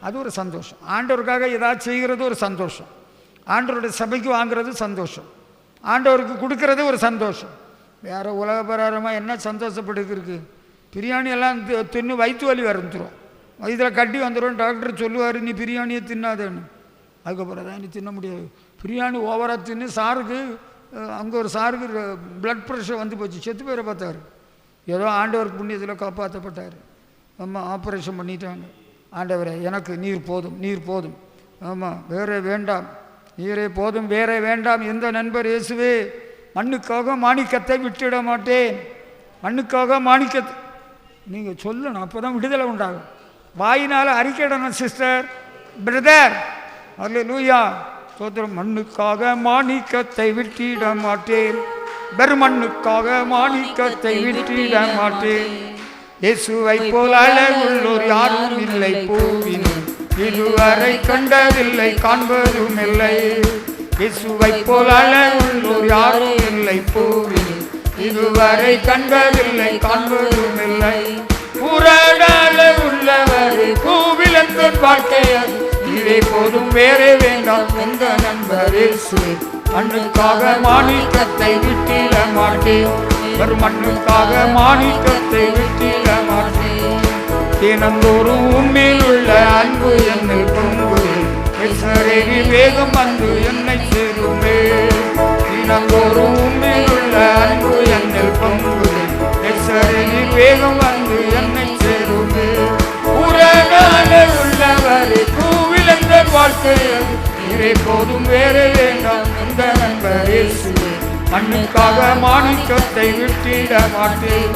அது ஒரு சந்தோஷம். ஆண்டவருக்காக ஏதாவது செய்கிறது ஒரு சந்தோஷம், ஆண்டவருடைய சபைக்கு வாங்குறது சந்தோஷம், ஆண்டவருக்கு கொடுக்கறது ஒரு சந்தோஷம். வேறு உலக பிரகாரமாக என்ன சந்தோஷப்படுக்கு? பிரியாணி எல்லாம் தின்னு வயிற்று வலி வந்துடும், வயிற்றில் கட்டி வந்துடும், டாக்டர் சொல்லுவார் நீ பிரியாணியை தின்னாதேன்னு. அதுக்கப்புறம் தான் நீ தின்ன முடியாது. பிரியாணி ஓவராக தின்னு சாருக்கு, அங்கே ஒரு சாருக்கு பிளட் ப்ரெஷர் வந்து போச்சு, செத்து பேரை பார்த்தாரு. ஏதோ ஆண்டவருக்கு புண்ணியத்தில் காப்பாற்றப்பட்டார். ஆமாம், ஆப்ரேஷன் பண்ணிட்டாங்க. ஆண்டவரே எனக்கு நீர் போதும், நீர் போதும், ஆமாம் வேறே வேண்டாம், நீரே போதும், வேறே வேண்டாம். எந்த நண்பர் இயேசுவே மண்ணுக்காக மாணிக்கத்தை விட்டுவிட மாட்டேன், மண்ணுக்காக மாணிக்கத்தை நீங்கள் சொல்லணும், அப்போ தான் விடுதலை உண்டாகும். வாயினால் அறிக்கையிடணும் சிஸ்டர், பிரதர். அல்லேலூயா, சோத்திரம். மண்ணுக்காக மாணிக்கத்தை விட்டிட மாட்டேன், பெருமண்ணுக்காக மாணிக்கத்தை விட்டிட மாட்டேன். இயேசுவை போல் அழகுள்ளோர் யாரும் இல்லை பூவின், இதுவரை கண்டதில்லை காண்பதும் இல்லை. இயேசுவை போல் அழகுள்ளோர் யாரும் இல்லை பூவின், இதுவரை கண்டதில்லை காண்பதும் இல்லை. புறடால உள்ளவரே பூவில் எந்த வாழ்க்கையது, இதே போதும் வேறே வேண்டாம் எந்த நண்பர் இயேசுவே. மண்ணுக்காக மாணிக்கத்தை விட்டிட மாட்டேன், ஒரு மண்ணுக்காக மாணிக்கத்தை விட்டிட மாட்டேன். தினந்தோறும் உண்மையில் உள்ள அன்பு என்னில் பொங்குவே, வேகம் வந்து என்னை சேருமே. தினந்தோறும் உண்மையில் உள்ள அன்பு என்னில் பொங்குவே, வேகம் வந்து என்னை சேருமே. உறவான உள்ளவரே பூவில் எந்த வாழ்க்கையது, இதே போதும் வேறே வேண்டாம் எந்த நண்பர் இயேசுவே. மண்ணுக்காக மாணிக்கத்தை விட்டிட மாட்டேன்,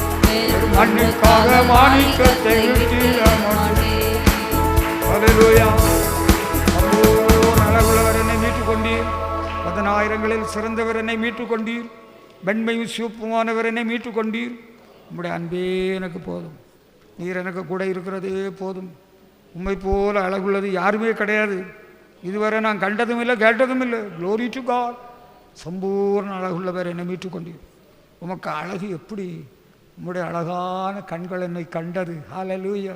மண்ணுக்காக மாணிக்கத்தை விட்டிட மாட்டேன். ஹல்லேலூயா. சம்பூர்ண அழகுள்ளவர் என்னை மீட்டுக் கொண்டீர். 10,000களில் சிறந்தவர் என்னை மீட்டுக் கொண்டீர். வெண்மையும் சிவப்புமானவர் என்னை மீட்டுக் கொண்டீர். உம்முடைய அன்பே எனக்கு போதும். நீர் எனக்கு கூட இருக்கிறதே போதும். உம்மை போல அழகுள்ளது யாருமே கிடையாது. இதுவரை நான் கண்டதும் இல்லை, கேட்டதும் இல்லை. Glory to God. சம்பூர்ண அழகுள்ளவர் என்னை மீட்டுக் கொண்டீர். உமக்கு அழகு எப்படி? உம்முடைய அழகான கண்கள் என்னை கண்டது. ஹல்லேலூயா.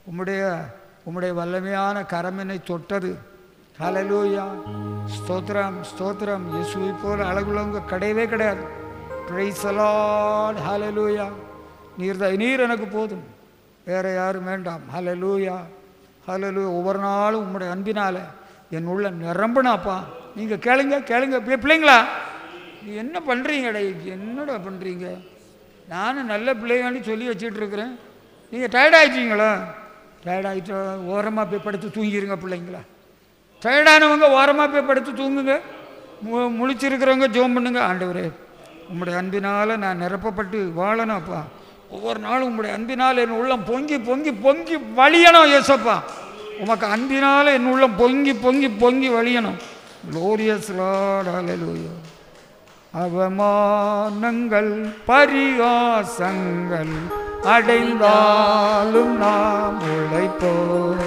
உம்முடைய வல்லமையான கரம் என்னை தொட்டது. ஹல்லேலூயா. ஸ்தோத்திரம், ஸ்தோத்திரம். இயேசுவை போல அழகுள்ளவங்க கிடையவே கிடையாது. Praise the Lord. ஹல்லேலூயா. நீர் எனக்கு போதும், வேற யாரும் வேண்டாம். ஹல்லேலூயா, ஹல்லேலூயா. ஒவ்வொரு நாளும் உம்முடைய அன்பினால என் உள்ள நிரம்பினாப்பா. நீங்கள் கேளுங்க பிள்ளைங்களா, நீ என்ன பண்ணுறீங்கடா? என்னடா பண்ணுறீங்க? நானும் நல்ல பிள்ளைங்கன்னு சொல்லி வச்சுட்டு இருக்கிறேன். நீங்கள் டயர்டாகிட்டீங்களா? டயர்டாகிட்ட ஓரமாக போய் படுத்து தூங்கிடுங்க பிள்ளைங்களா. டயர்டானவங்க ஓரமாக போய் படுத்து தூங்குங்க. முழிச்சிருக்கிறவங்க ஜோம் பண்ணுங்க. ஆண்டவரே, உம்முடைய அன்பினால் நான் நிரப்பப்பட்டு வாழணும்ப்பா. ஒவ்வொரு நாளும் உம்முடைய அன்பினால் என் உள்ளம் பொங்கி பொங்கி பொங்கி வழியணும். ஏசப்பா, உமக்கு அன்பினால் என் உள்ளம் பொங்கி பொங்கி பொங்கி வழியணும். Glorious Lord. ஹல்லேலூயா. அவமானங்கள் பரிகாசங்கள் அடைந்தாலும் நாம் உழைப்போம்.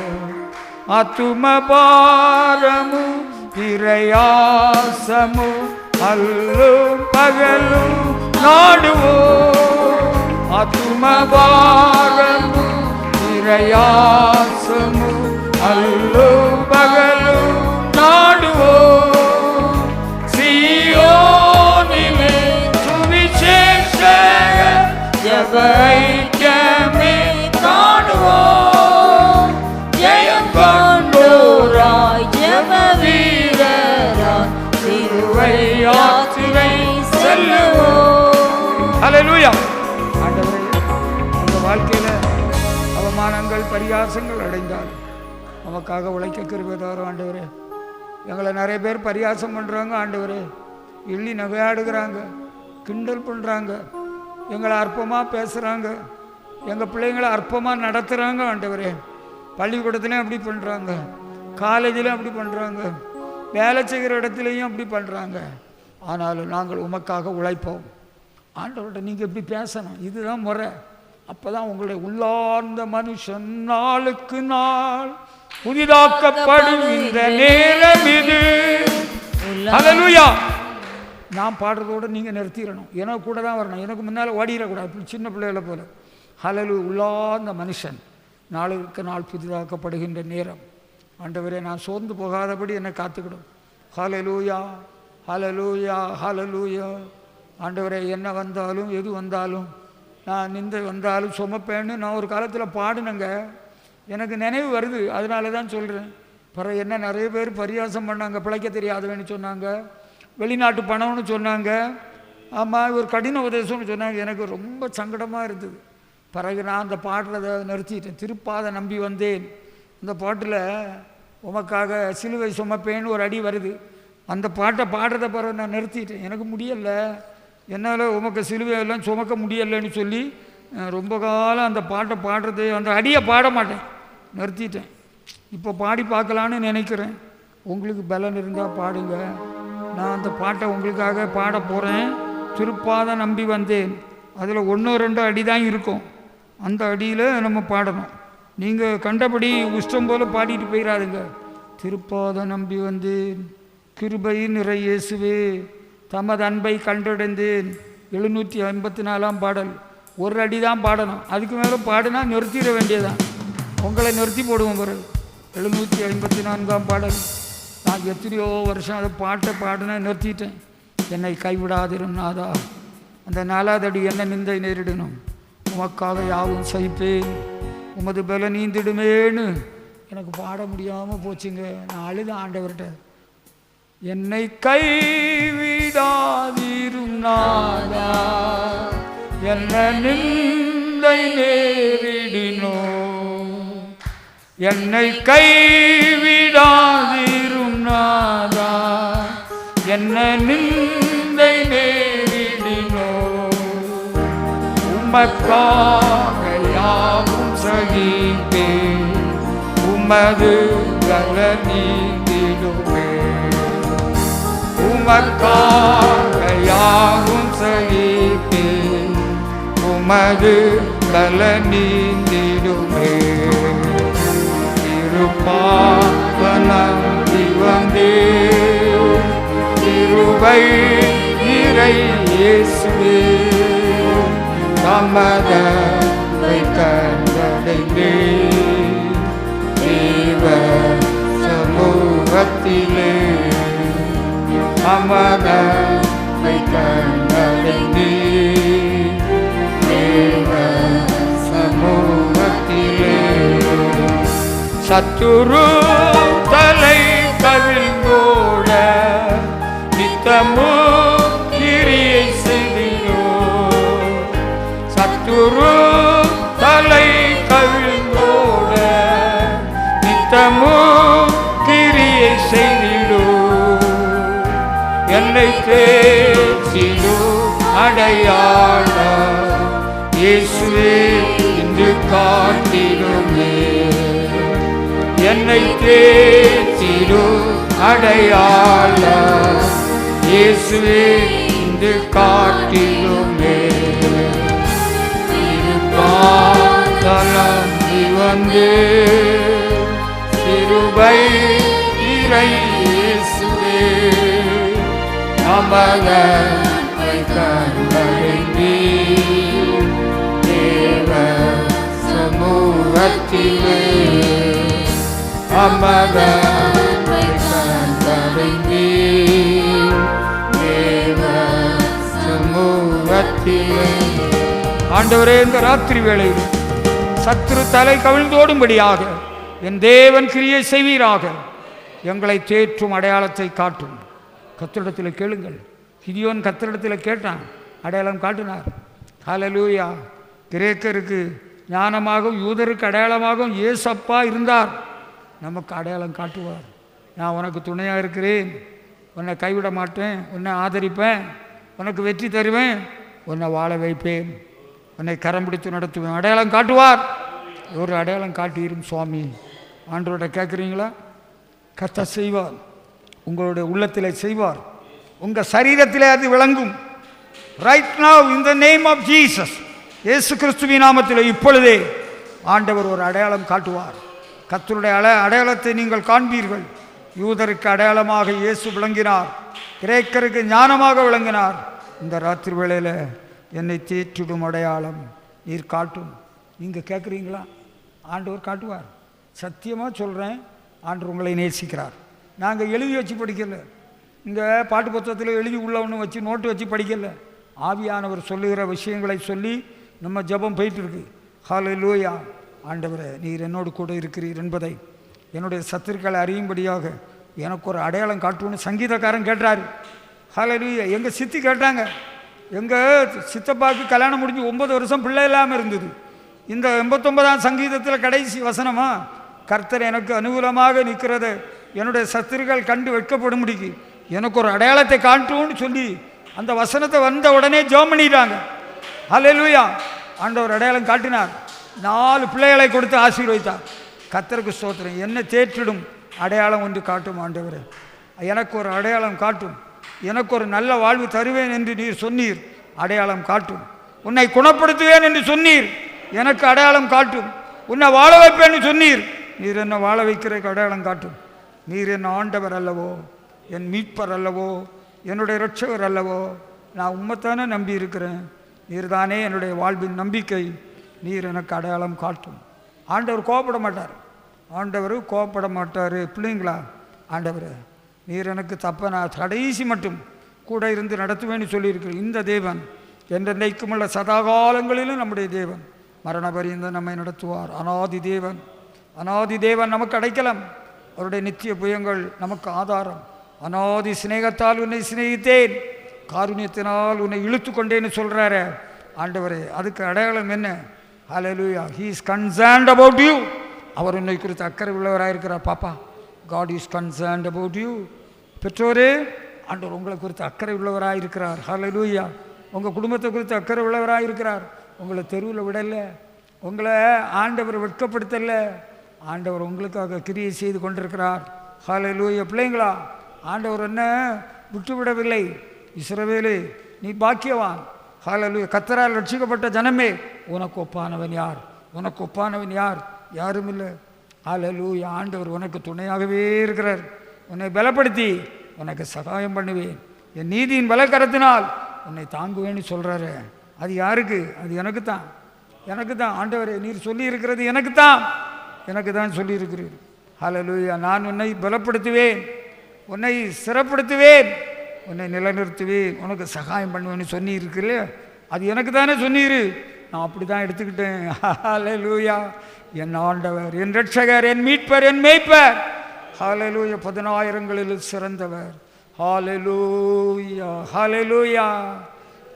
ஆத்தும பாரமும் பிரயாசமும் அல்லும் பகலும் நாடுவோம். ஆத்தும பாரமும் பிரயாசமும் அல்லும் பகலும் நாடுவோம். சீயோனிலே சுவிசேஷ ஜெபமே காணுவோம். ஜெயம் கொண்டோராய் ஜெப வீரராய் சிலுவை யாத்திரை செல்லுவோம். ஹல்லேலூயா. ஆண்டவரே, உங்கள் வாழ்க்கையில் அவமானங்கள் பரிகாசங்கள் அடைந்தால் நமக்காக உழைக்க கிருபை தாரும். ஆண்டவரே, எங்களை நிறைய பேர் பரிகாசம் பண்ணுறாங்க. ஆண்டவரே, எள்ளி நகையாடுகிறாங்க, கிண்டல் பண்ணுறாங்க, எங்களை அற்பமாக பேசுகிறாங்க, எங்கள் பிள்ளைங்களை அற்பமாக நடத்துகிறாங்க. ஆண்டவரே, பள்ளிக்கூடத்துலேயும் அப்படி பண்ணுறாங்க, காலேஜிலையும் அப்படி பண்ணுறாங்க, வேலை செய்கிற இடத்துலையும் அப்படி பண்ணுறாங்க. ஆனாலும் நாங்கள் உமக்காக உழைப்போம். ஆண்டவர்கிட்ட நீங்கள் எப்படி பேசணும், இதுதான் முறை. அப்போ தான் உங்களுடைய உள்ளார்ந்த மனுஷன் நாளுக்கு நாள் புதிதாக்கப்படும் இந்த நேரம் இது. ஹல்லேலூயா. நான் பாடுறதோடு நீங்கள் நிறுத்திடணும். எனக்கு கூட தான் வரணும், எனக்கு முன்னால் ஓடிடக்கூடாது இப்படி சின்ன பிள்ளைகளை போல. ஹல்லேலூயா. உள்ளார்ந்த மனுஷன் நாளுக்கு நாள் புதிதாக்கப்படுகின்ற நேரம். ஆண்டவரே, நான் சோர்ந்து போகாதபடி என்னை காத்துக்கிடும். ஹல்லேலூயா, ஹல்லேலூயா, ஹல்லேலூயா. ஆண்டவரே, என்ன வந்தாலும் எது வந்தாலும் நான் நிந்தை வந்தாலும் சுமப்பேன்னு நான் ஒரு காலத்தில் பாடினேங்க. எனக்கு நினைவு வருது, அதனால தான் சொல்கிறேன். பிறகு என்ன நிறைய பேர் பரியாசம் பண்ணாங்க, பிழைக்க தெரியாதவன்னு சொன்னாங்க, வெளிநாட்டு பணம்னு சொன்னாங்க, ஆமாம் ஒரு கடின உபதேசம்னு சொன்னாங்க. எனக்கு ரொம்ப சங்கடமாக இருந்தது. பிறகு நான் அந்த பாடுறதை நிறுத்திட்டேன். திருப்பாத நம்பி வந்தேன். இந்த பாட்டில் உமக்காக சிலுவை சுமப்பேன்னு ஒரு அடி வருது. அந்த பாட்டை பாடுறத பிறகு நான் நிறுத்திட்டேன். எனக்கு முடியலை, என்னால் உமக்கு சிலுவையெல்லாம் சுமக்க முடியலைன்னு சொல்லி ரொம்ப காலம் அந்த பாட்டை பாடுறது, அந்த அடியை பாட மாட்டேன், நிறுத்திட்டேன். இப்போ பாடி பார்க்கலான்னு நினைக்கிறேன். உங்களுக்கு பலன் இருந்தால் பாடுங்க. நான் அந்த பாட்டை உங்களுக்காக பாட போகிறேன். திருப்பாத நம்பி வந்தேன். அதில் 1-2 அடி தான் இருக்கும். அந்த அடியில் நம்ம பாடணும். நீங்கள் கண்டபடி இஷ்டம் போல் பாடிட்டு போயிடாதுங்க. திருப்பாத நம்பி வந்தேன், கிருபை நிறை இயேசுவே, தமது அன்பை கண்டடைந்தேன். 754ஆம் பாடல். ஒரு அடி தான் பாடணும், அதுக்கு மேலே பாடினா நிறுத்திட வேண்டியதான். உங்களை நிறுத்தி போடுவோம். பிறகு 754ஆம் பாடல். நான் எத்தனையோ வருஷம் அதை பாட்டை பாடினேன், நிறுத்திட்டேன். என்னை கைவிடாதிரும் நாதா, அந்த 4வது அடி என்ன நிந்தை நேரிடணும், உமக்காக யாவும் சகிப்பேன், உமது பல நீந்திடுமேன்னு எனக்கு பாட முடியாமல் போச்சுங்க. நான் அழுத ஆண்டவர்கிட்ட, என்னை கைவிடாதிரும் நாதா, என்ன நிந்தை நேரிடினோ, என்னை கைவிடாதிரும் நாதா, என்ன நிந்தை நேரிடினோ, உமக்காக யாவும் சகிப்பேன், உம உமது கல நீந்திடுமே. உமக்காக யாவும் சகிப்பே, உமது கல நீந்திடுமே. திருப்பாவனம் வந்தே திருவை நிறை இயேசுவே, தமதை கண்டடைந்தே தேவ சமூகத்திலே, தமதை கண்டடைந்தே தேவ சமூகத்திலே. சத்துரு தலை கவிழ்ந்தோட நித்தமோ கிரியை செய்தியோ. சத்துரு தலை கவிழ்ந்தோட நித்தமோ கிரியை செய்திடோ. என்னை தேசிடோ அடையாள இயேசுவே இன்று காட்டிடுமே. என்னை தேசிடோ அடையாள இயேசுவே இன்று காட்டிடுமே. திருப்பாதலம் வந்து திருவை இறை இயேசுவே, அமலை கண்டடைந்தே தேவ சமூகத்திலே, அமலை கண்டடைந்தே தேவ சமூகத்திலே. ஆண்டவரே, இந்த ராத்திரி வேளையில் சத்துரு தலை கவிழ்ந்தோடும்படியாக என் தேவன் கிரியை செய்வீராக. எங்களை தேற்றும் அடையாளத்தை காட்டும். கர்த்தரிடத்தில் கேளுங்கள். கிதியோன் கர்த்தரிடத்தில் கேட்டான், அடையாளம் காட்டினார். ஹல்லேலூயா. கிரேக்கருக்கு ஞானமாகவும் யூதருக்கு அடையாளமாகவும் இயேசப்பா இருந்தார். நமக்கு அடையாளம் காட்டுவார். நான் உனக்கு துணையாக இருக்கிறேன், உன்னை கைவிட மாட்டேன், உன்னை ஆதரிப்பேன், உனக்கு வெற்றி தருவேன், உன்னை வாழ வைப்பேன், உன்னை கரம் பிடித்து நடத்துவேன். அடையாளம் காட்டுவார். ஒரு அடையாளம் காட்டிடும் சுவாமி. ஆண்டவர்கிட்ட கேட்குறீங்களா? கர்த்தர் செய்வார். உங்களுடைய உள்ளத்தில் செய்வார். உங்கள் சரீரத்திலே அது விளங்கும். Right now in the name of Jesus, இயேசு கிறிஸ்துவின் நாமத்தில் இப்பொழுதே ஆண்டவர் ஒரு அடையாளம் காட்டுவார். கர்த்தருடைய அடையாளத்தை நீங்கள் காண்பீர்கள். யூதருக்கு அடையாளமாக இயேசு விளங்கினார், கிரேக்கருக்கு ஞானமாக விளங்கினார். இந்த ராத்திரி வேளையில் என்னை தேற்றிடும் அடையாளம் நீர் காட்டும். நீங்கள் கேட்குறீங்களா? ஆண்டவர் காட்டுவார். சத்தியமாக சொல்கிறேன், ஆண்டவர் உங்களை நேசிக்கிறார். நாங்கள் எழுதி வச்சு படிக்கல, இங்கே பாட்டு புத்தகத்தில் எழுதி உள்ளவனு வச்சு நோட்டு வச்சு படிக்கல. ஆவியானவர் சொல்லுகிற விஷயங்களை சொல்லி நம்ம ஜெபம் போயிட்டுருக்கு. ஹல்லேலூயா. ஆண்டவரே, நீர் என்னோடு கூட இருக்கிறீர் என்பதை என்னுடைய சத்துருக்களை அறியும்படியாக எனக்கு ஒரு அடையாளம் காட்டுன்னு சங்கீதக்காரன் கேட்டார். ஹல்லேலூயா. எங்கள் சித்தி கேட்டாங்க. எங்கள் சித்தப்பாவுக்கு கல்யாணம் முடிஞ்சு 9 வருஷம் பிள்ளை இல்லாமல் இருந்தது. இந்த 89ஆம் சங்கீதத்தில் கடைசி வசனமா, கர்த்தர் எனக்கு அனுகூலமாக நிற்கிறத என்னுடைய சத்துருக்கள் கண்டு வெட்கப்படும்படிக்கு எனக்கு ஒரு அடையாளத்தை காட்டும்னு சொல்லி அந்த வசனத்தை வந்த உடனே ஜெபம் பண்ணிட்டாங்க. ஹல்லேலூயா. ஆண்டவர் அடையாளம் காட்டினார். 4 பிள்ளைகளை கொடுத்து ஆசீர்வதித்தார். கர்த்தருக்கு ஸ்தோத்திரம். என்ன தேற்றிடும் அடையாளம் ஒன்று காட்டும். ஆண்டவரே, எனக்கு ஒரு அடையாளம் காட்டும். எனக்கு ஒரு நல்ல வாழ்வு தருவேன் என்று நீர் சொன்னீர், அடையாளம் காட்டும். உன்னை குணப்படுத்துவேன் என்று சொன்னீர், எனக்கு அடையாளம் காட்டும். உன்னை வாழ வைப்பேன்னு சொன்னீர், நீர் என்னை வாழ வைக்கிற அடையாளம் காட்டும். நீர் என் ஆண்டவர் அல்லவோ, என் மீட்பர் அல்லவோ, என்னுடைய இரட்சகர் அல்லவோ. நான் உம்மைத்தானே நம்பி இருக்கிறேன். நீர் தானே என்னுடைய வாழ்வின் நம்பிக்கை. நீர் எனக்கு அடையாளம் காட்டும். ஆண்டவர் கோபப்பட மாட்டார். ஆண்டவர் கோபப்பட மாட்டார். பிள்ளைங்களா, ஆண்டவர் நீர் எனக்கு தப்ப நான் கடைசி மட்டும் கூட இருந்து நடத்துவேன்னு சொல்லியிருக்கிறேன். இந்த தேவன் என்றென்றைக்கும் உள்ள சதாகாலங்களிலும் நம்முடைய தேவன் மரண பரியந்தம் நம்மை நடத்துவார். அநாதி தேவன், அநாதி தேவன் நமக்கு அடைக்கலம். அவருடைய நித்திய புயங்கள் நமக்கு ஆதாரம். அநாதி சிநேகத்தால் உன்னை சிநேகித்தேன், காருண்யத்தினால் உன்னை இழுத்து கொண்டேன்னு சொல்கிறாரு ஆண்டவரே. அதுக்கு அடையாளம் என்ன? Hallelujah. He is concerned about you. அவர் உன்னை குறித்து அக்கறை உள்ளவராக இருக்கிறார். பாப்பா, God is concerned about you. பெற்றோரே, ஆண்டவர் உங்களை குறித்து அக்கறை உள்ளவராக இருக்கிறார். ஹல்லேலூயா. உங்கள் குடும்பத்தை குறித்து அக்கறை உள்ளவராக இருக்கிறார். உங்களை தெருவில் விடலை, உங்களை ஆண்டவர் வெட்கப்படுத்தலை. ஆண்டவர் உங்களுக்காக கிரியை செய்து கொண்டிருக்கிறார். ஹல்லேலூயா. பிள்ளைங்களா, ஆண்டவர் என்ன விட்டுவிடவில்லை. இஸ்ரவேலே, நீ பாக்கியவான். ஹல்லேலூயா. கர்த்தரால் ரட்சிக்கப்பட்ட ஜனமே, உனக்கு ஒப்பானவன் யார்? உனக்கு ஒப்பானவன் யார்? யாரும் இல்லை. ஹல்லேலூயா. ஆண்டவர் உனக்கு துணையாகவே இருக்கிறார். உன்னை பலப்படுத்தி உனக்கு சகாயம் பண்ணுவேன், என் நீதியின் பலக்கரத்தினால் உன்னை தாங்குவேன்னு சொல்கிறாரு. அது யாருக்கு? அது எனக்கு தான், எனக்கு தான். ஆண்டவரே, நீர் சொல்லி இருக்கிறது எனக்கு தான் சொல்லியிருக்கிறீர். ஹல்லேலூயா. நான் உன்னை பலப்படுத்துவேன், உன்னை சிறப்படுத்துவேன், உன்னை நிலைநிறுத்துவேன், உனக்கு சகாயம் பண்ணுவேன்னு சொல்லி இருக்குல்ல, அது எனக்கு தானே சொன்னீரு. நான் அப்படி தான் எடுத்துக்கிட்டேன். ஹல்லேலூயா. என் ஆண்டவர், என் ரட்சகர், என் மீட்பர், என் மேய்ப்பர். ஹல்லேலூயா. 10,000களில் சிறந்தவர். Hallelujah. Hallelujah.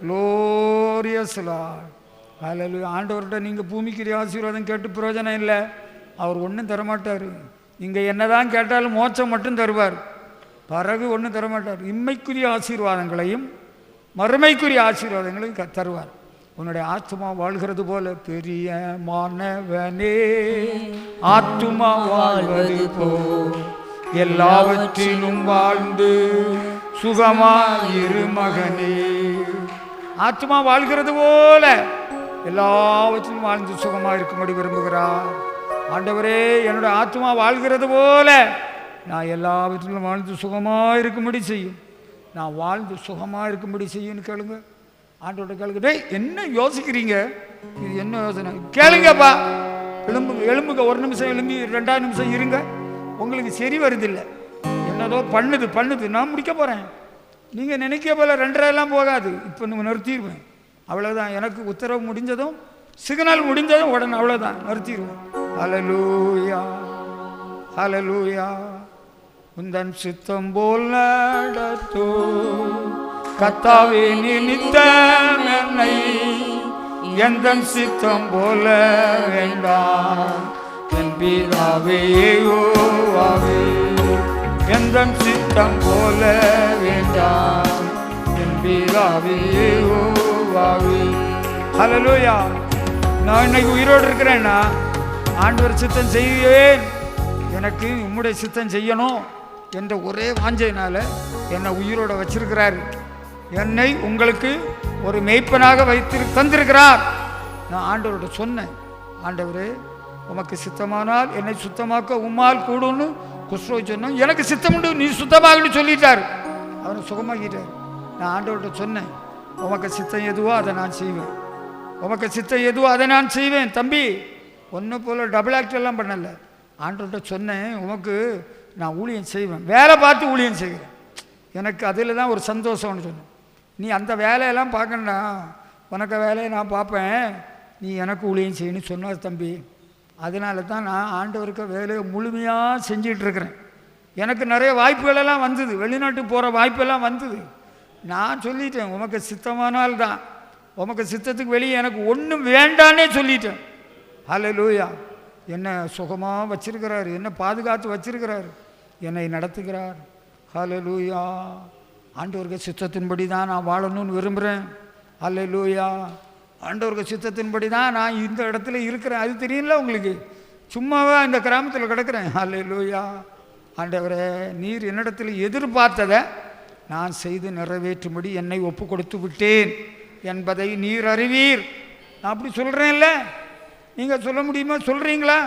Glorious Lord. Hallelujah. ஆண்டவர்கிட்ட நீங்கள் பூமிக்குரிய ஆசீர்வாதம் கேட்டு பிரயோஜனம் இல்லை. அவர் ஒன்றும் தரமாட்டார். நீங்கள் என்ன தான் கேட்டாலும் மோட்சம் மட்டும் தருவார், பிறகு ஒன்றும் தரமாட்டார். இம்மைக்குரிய ஆசீர்வாதங்களையும் மறுமைக்குரிய ஆசீர்வாதங்களையும் தருவார். உன்னுடைய ஆத்துமா வாழ்கிறது போல பெரிய மாணவனே, ஆத்துமா வாழ்வது போ எல்லாவற்றிலும் வாழ்ந்து சுகமாயிரு மகனே. ஆத்துமா வாழ்கிறது போல எல்லாவற்றிலும் வாழ்ந்து சுகமாக இருக்கும்படி விரும்புகிறார். ஆண்டவரே, என்னுடைய ஆத்துமா வாழ்கிறது போல நான் எல்லாவற்றிலும் வாழ்ந்து சுகமாக இருக்கும்படி செய்யும். நான் வாழ்ந்து சுகமாக இருக்கும்படி செய்யுன்னு கேளுங்க. ஆண்டோட கேளுங்க. டேய், என்ன யோசிக்கிறீங்க? இது என்ன யோசனை? கேளுங்கப்பா. எலும்புங்க. ஒரு நிமிஷம் எலும்பி 2ஆவது நிமிஷம் இருங்க. உங்களுக்கு சரி வருதில்லை, என்னதோ பண்ணுது. நான் முடிக்க போகிறேன். நீங்கள் நினைக்க போல 2.5 போகாது. இப்போ நம்ம நிறுத்திடுவேன், அவ்வளோதான். எனக்கு உத்தரவு முடிஞ்சதும், சிக்னல் முடிஞ்சதும் உடனே அவ்வளோதான், நிறுத்திடுவேன். ஹல்லேலூயா. ஹல்லேலூயா. உந்தன் சித்தம் போல் நடத்தோ கர்த்தாவே, நீ நித்தம் என்னை எந்தன் சித்தம் போல வேண்டாம். என் பிதாவே யெகோவாவே, எந்தன் சித்தம் போல வேண்டாம். என் பிதாவே யெகோவாவே. ஹல்லேலூயா. நான் இன்னைக்கு உயிரோடு இருக்கிறேன்னா ஆண்டவர் சித்தம் செய்வேன். எனக்கு உம்முடைய சித்தம் செய்யணும் என்ற ஒரே வாஞ்சையினால என்னை உயிரோட வச்சிருக்கிறார். என்னை உங்களுக்கு ஒரு மேய்ப்பனாக தந்திருக்கிறார். நான் ஆண்டவரோட சொன்னேன், ஆண்டவரே, உமக்கு சித்தமானால் என்னை சுத்தமாக்க உம்மால் கூடும்னு குஸ்ரோய் சொன்னோம். எனக்கு சித்தம் உண்டு, நீ சுத்தமாகன்னு சொல்லிட்டார். அவனை சுகமாக்கிட்டார். நான் ஆண்டவர்கிட்ட சொன்னேன், உமக்கு சித்தம் எதுவோ அதை நான் செய்வேன், உமக்கு சித்தம் எதுவோ அதை நான் செய்வேன். தம்பி, ஒன்று போல் டபுள் ஆக்ட் எல்லாம் பண்ணலை. ஆண்டவர்கிட்ட சொன்னேன், உமக்கு நான் ஊழியம் செய்வேன், வேலை பார்த்து ஊழியம் செய்வேன். எனக்கு அதில் தான் ஒரு சந்தோஷம்னு சொன்னேன். நீ அந்த வேலையெல்லாம் பார்க்கணுன்னா உனக்கு வேலையை நான் பார்ப்பேன், நீ எனக்கு ஊழியம் செய்யணும்னு சொன்னார் தம்பி. அதனால தான் நான் ஆண்டவருக்கு வேலையை முழுமையாக செஞ்சிகிட்ருக்கிறேன். எனக்கு நிறைய வாய்ப்புகளெல்லாம் வந்தது, வெளிநாட்டுக்கு போகிற வாய்ப்பெல்லாம் வந்தது. நான் சொல்லிட்டேன், உமக்கு சித்தமானால் தான், உமக்கு சித்தத்துக்கு வெளியே எனக்கு ஒன்றும் வேண்டான்னே சொல்லிட்டேன். ஹல்லேலூயா. என்னை சுகமாக வச்சிருக்கிறார், என்னை பாதுகாத்து வச்சிருக்கிறார், என்னை நடத்துகிறார். ஹல்லேலூயா. ஆண்டவருக்கு சித்தத்தின்படி தான் நான் வாழணும்னு விரும்புகிறேன். ஹல்லேலூயா. ஆண்டவருக்கு சித்தத்தின்படி தான் நான் இந்த இடத்துல இருக்கிறேன். அது தெரியல உங்களுக்கு? சும்மாவா இந்த கிராமத்தில் கிடக்கிறேன். ஹல்லேலூயா. ஆண்டவரே, நீர் என்னிடத்தில் எதிர்பார்த்ததை நான் செய்து நிறைவேற்றும்படி என்னை ஒப்பு கொடுத்து விட்டேன் என்பதை நீர் அறிவீர். நான் அப்படி சொல்கிறேன்ல, நீங்கள் சொல்ல முடியுமா? சொல்கிறீங்களா?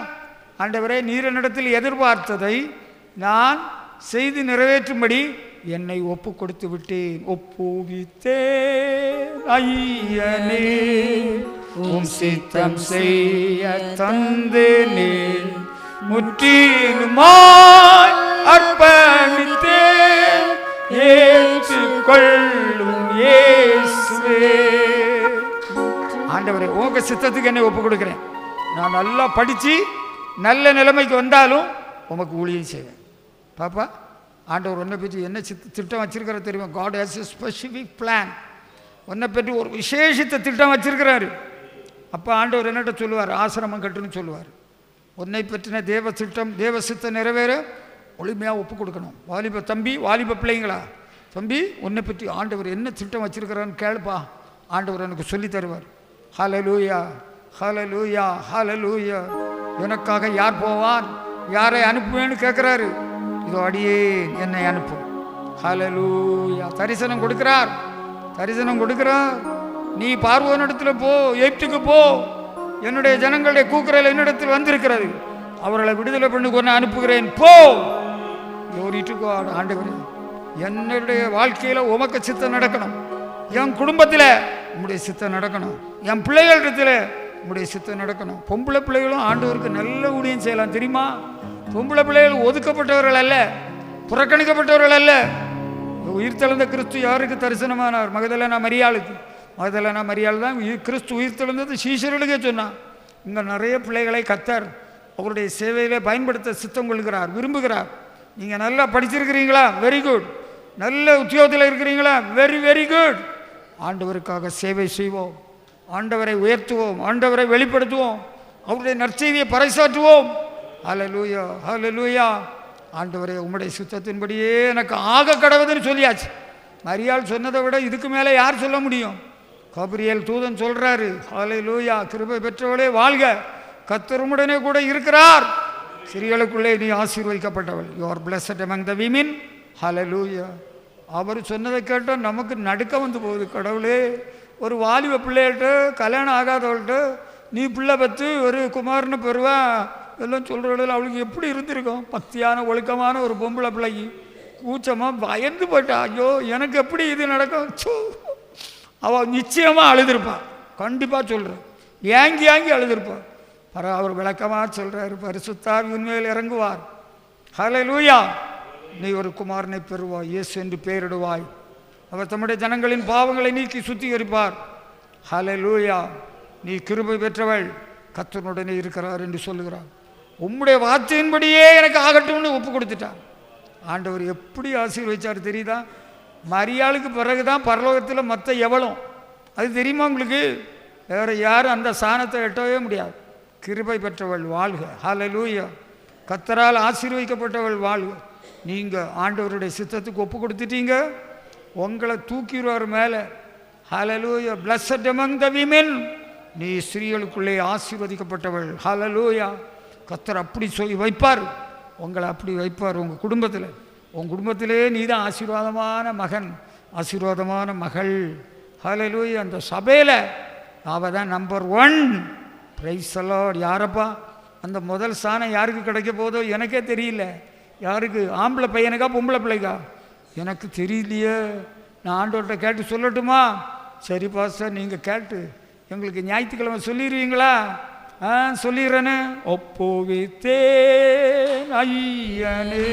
ஆண்டவரே, நீர் என்னிடத்தில் எதிர்பார்த்ததை நான் செய்து நிறைவேற்றும்படி என்னை ஒப்பு கொடுத்து விட்டேன். ஒப்புவித்தேன் ஐயனே, உம் சித்தம் செய்ய தந்தேனே, முற்றிலுமாய் அர்ப்பணித்தேன், ஏற்றுக்கொள்ளும் இயேசுவே. ஆண்டவரே, உங்க சித்தத்துக்கு என்னை ஒப்பு கொடுக்கிறேன். நான் நல்லா படித்து நல்ல நிலைமைக்கு வந்தாலும் உமக்கு ஊழியம் செய்வேன். பாப்பா, ஆண்டவர் உன்னை பற்றி என்ன திட்டம் வச்சிருக்கிற தெரியுமா? God has a specific plan. உன்னை பற்றி ஒரு விசேஷித்த திட்டம் வச்சிருக்கிறாரு. அப்போ ஆண்டவர் என்னட்ட சொல்லுவார், ஆசிரமம் கட்டுன்னு சொல்லுவார். உன்னை பற்றின தேவ திட்டம், தேவ சித்தம் நிறைவேற ஒளிமையாக ஒப்பு கொடுக்கணும். வாலிப தம்பி, வாலிப பிள்ளைங்களா, தம்பி, உன்னை பற்றி ஆண்டவர் என்ன திட்டம் வச்சிருக்கிறான்னு கேளுப்பா, ஆண்டவர் எனக்கு சொல்லி தருவார். ஹல்லேலூயா. ஹல்லேலூயா. ஹல்லேலூயா. எனக்காக யார் போவான், யாரை அனுப்புவேன்னு கேட்குறாரு. இதோ அடியே என்னை அனுப்பும். ஹல்லேலூயா. தரிசனம் கொடுக்கிறார், தரிசனம் கொடுக்கிறார். நீ பார்வோனிடத்துல போ, எகிப்துக்கு போ, என்னுடைய ஜனங்களுடைய கூக்குரல் என்னிடத்தில் வந்திருக்கிறது, அவர்களை விடுதலை பண்ணி கொண்டு அனுப்புகிறேன், போ. ஆண்டவரே, என்னுடைய வாழ்க்கையில உமக்கு சித்தம் நடக்கணும், என் குடும்பத்தில் உம்முடைய சித்தம் நடக்கணும், என் பிள்ளைகளிடத்தில் உம்முடைய சித்தம் நடக்கணும். பொம்பளை பிள்ளைகளும் ஆண்டவருக்கு நல்ல ஊழியம் செய்யலாம் தெரியுமா? பொம்பளை பிள்ளைகள் ஒதுக்கப்பட்டவர்கள் அல்ல, புறக்கணிக்கப்பட்டவர்கள் அல்ல. உயிர்த்தெழுந்த கிறிஸ்து யாருக்கு தரிசனமானார்? மகதலேனா மரியாளுக்கு. மகதலேனா மரியாள் தான் கிறிஸ்து உயிர்த்தெழுந்தது சீஷர்களுக்கே சொன்னான். இங்கே நிறைய பிள்ளைகளை கர்த்தர் அவருடைய சேவையிலே பயன்படுத்த சித்தம் கொள்கிறார், விரும்புகிறார். நீங்கள் நல்லா படிச்சிருக்கிறீங்களா? Very good. நல்ல உத்தியோகத்தில் இருக்கிறீங்களா? Very very good. ஆண்டவருக்காக சேவை செய்வோம், ஆண்டவரை உயர்த்துவோம், ஆண்டவரை வெளிப்படுத்துவோம், அவருடைய நற்செய்தியை பறைசாற்றுவோம். ஹல்லேலூயா, ஹல்லேலூயா. ஆண்டவரே, உம்முடைய சுத்தத்தின்படியே எனக்கு ஆக கடவுதுன்னு சொல்லியாச்சு. மரியாள் சொன்னதை விட இதுக்கு மேலே யார் சொல்ல முடியும்? கபிரியேல் தூதன் சொல்றாரு, ஹல்லேலூயா, கிருபை பெற்றவளே வாழ்க, கர்த்தர் உம்முடனே கூட இருக்கிறார், ஸ்திரீகளுக்குள்ளே நீ ஆசீர்வதிக்கப்பட்டவள், you are blessed among the women. Hallelujah. அவர் சொன்னதை கேட்டால் நமக்கு நடுக்க வந்து போகுது. கடவுளே, ஒரு வாலிப பிள்ளைகிட்ட, கல்யாணம் ஆகாதவள்கிட்ட நீ பிள்ளை பத்து ஒரு குமாரனை பெறுவா எல்லாம் சொல்கிறவள், அவளுக்கு எப்படி இருந்திருக்கும்? பக்தியான ஒழுக்கமான ஒரு பொம்பளை பிள்ளைக்கு கூச்சமாக பயந்து போட்டா, ஐயோ எனக்கு எப்படி இது நடக்கும்? அவள் நிச்சயமாக அழுதுருப்பாள், கண்டிப்பாக சொல்கிறேன், ஏங்கி ஏங்கி அழுதுருப்பாள். அவர் விளக்கமாக சொல்கிறார், பரிசுத்தாவி உண்மையில் இறங்குவார். ஹல்லேலூயா. நீ ஒரு குமாரனை பெறுவாய், இயேசு என்று பெயரிடுவாய், அவர் தம்முடைய ஜனங்களின் பாவங்களை நீக்கி சுத்திகரிப்பார். ஹல்லேலூயா. நீ கிருபை பெற்றவள், கர்த்தருடனே இருக்கிறார் என்று சொல்லுகிறார். உம்முடைய வார்த்தையின்படியே எனக்கு ஆகட்டும்னு ஒப்பு கொடுத்துட்டார். ஆண்டவர் எப்படி ஆசீர்வதிச்சார் தெரியுதா? மரியாளுக்கு பிறகுதான் பரலோகத்தில் மற்ற எவளும், அது தெரியுமா உங்களுக்கு? வேறு யாரும் அந்த ஸ்தானத்தை எட்டவே முடியாது. கிருபை பெற்றவள் வாழ்க. ஹல்லேலூயா. கர்த்தரால் ஆசீர்வதிக்கப்பட்டவள் வாழ்க. நீங்கள் ஆண்டவருடைய சித்தத்துக்கு ஒப்பு கொடுத்துட்டீங்க, உங்களை தூக்கிடுவார் மேலே. ஹல்லேலூயா. பிளஸட் அமங் த விமென், நீ ஸ்திரீகளுக்குள்ளே ஆசீர்வதிக்கப்பட்டவள். ஹல்லேலூயா. கர்த்தர் அப்படி சொல்லி வைப்பார், உங்களை அப்படி வைப்பார். உங்கள் குடும்பத்திலே நீ தான் ஆசீர்வாதமான மகன், ஆசீர்வாதமான மகள். ஹல்லேலூயா. அந்த சபையில் அவள் தான் நம்பர் 1. Price the Lord. யாரப்பா அந்த முதல் ஸ்தானம் யாருக்கு கிடைக்க போதோ எனக்கே தெரியல. யாருக்கு? ஆம்பளை பையனுக்கா பொம்பளை பிள்ளைக்கா? எனக்கு தெரியலையே. நான் ஆண்டவர்கிட்ட கேட்டு சொல்லட்டுமா? சரி பாஸ்டர், நீங்கள் கேட்டு எங்களுக்கு ஞாயிற்றுக்கிழமை சொல்லிடுவீங்களா? சொல்லிடுறேன்னு. ஒப்புவித்தேன் ஐயனே,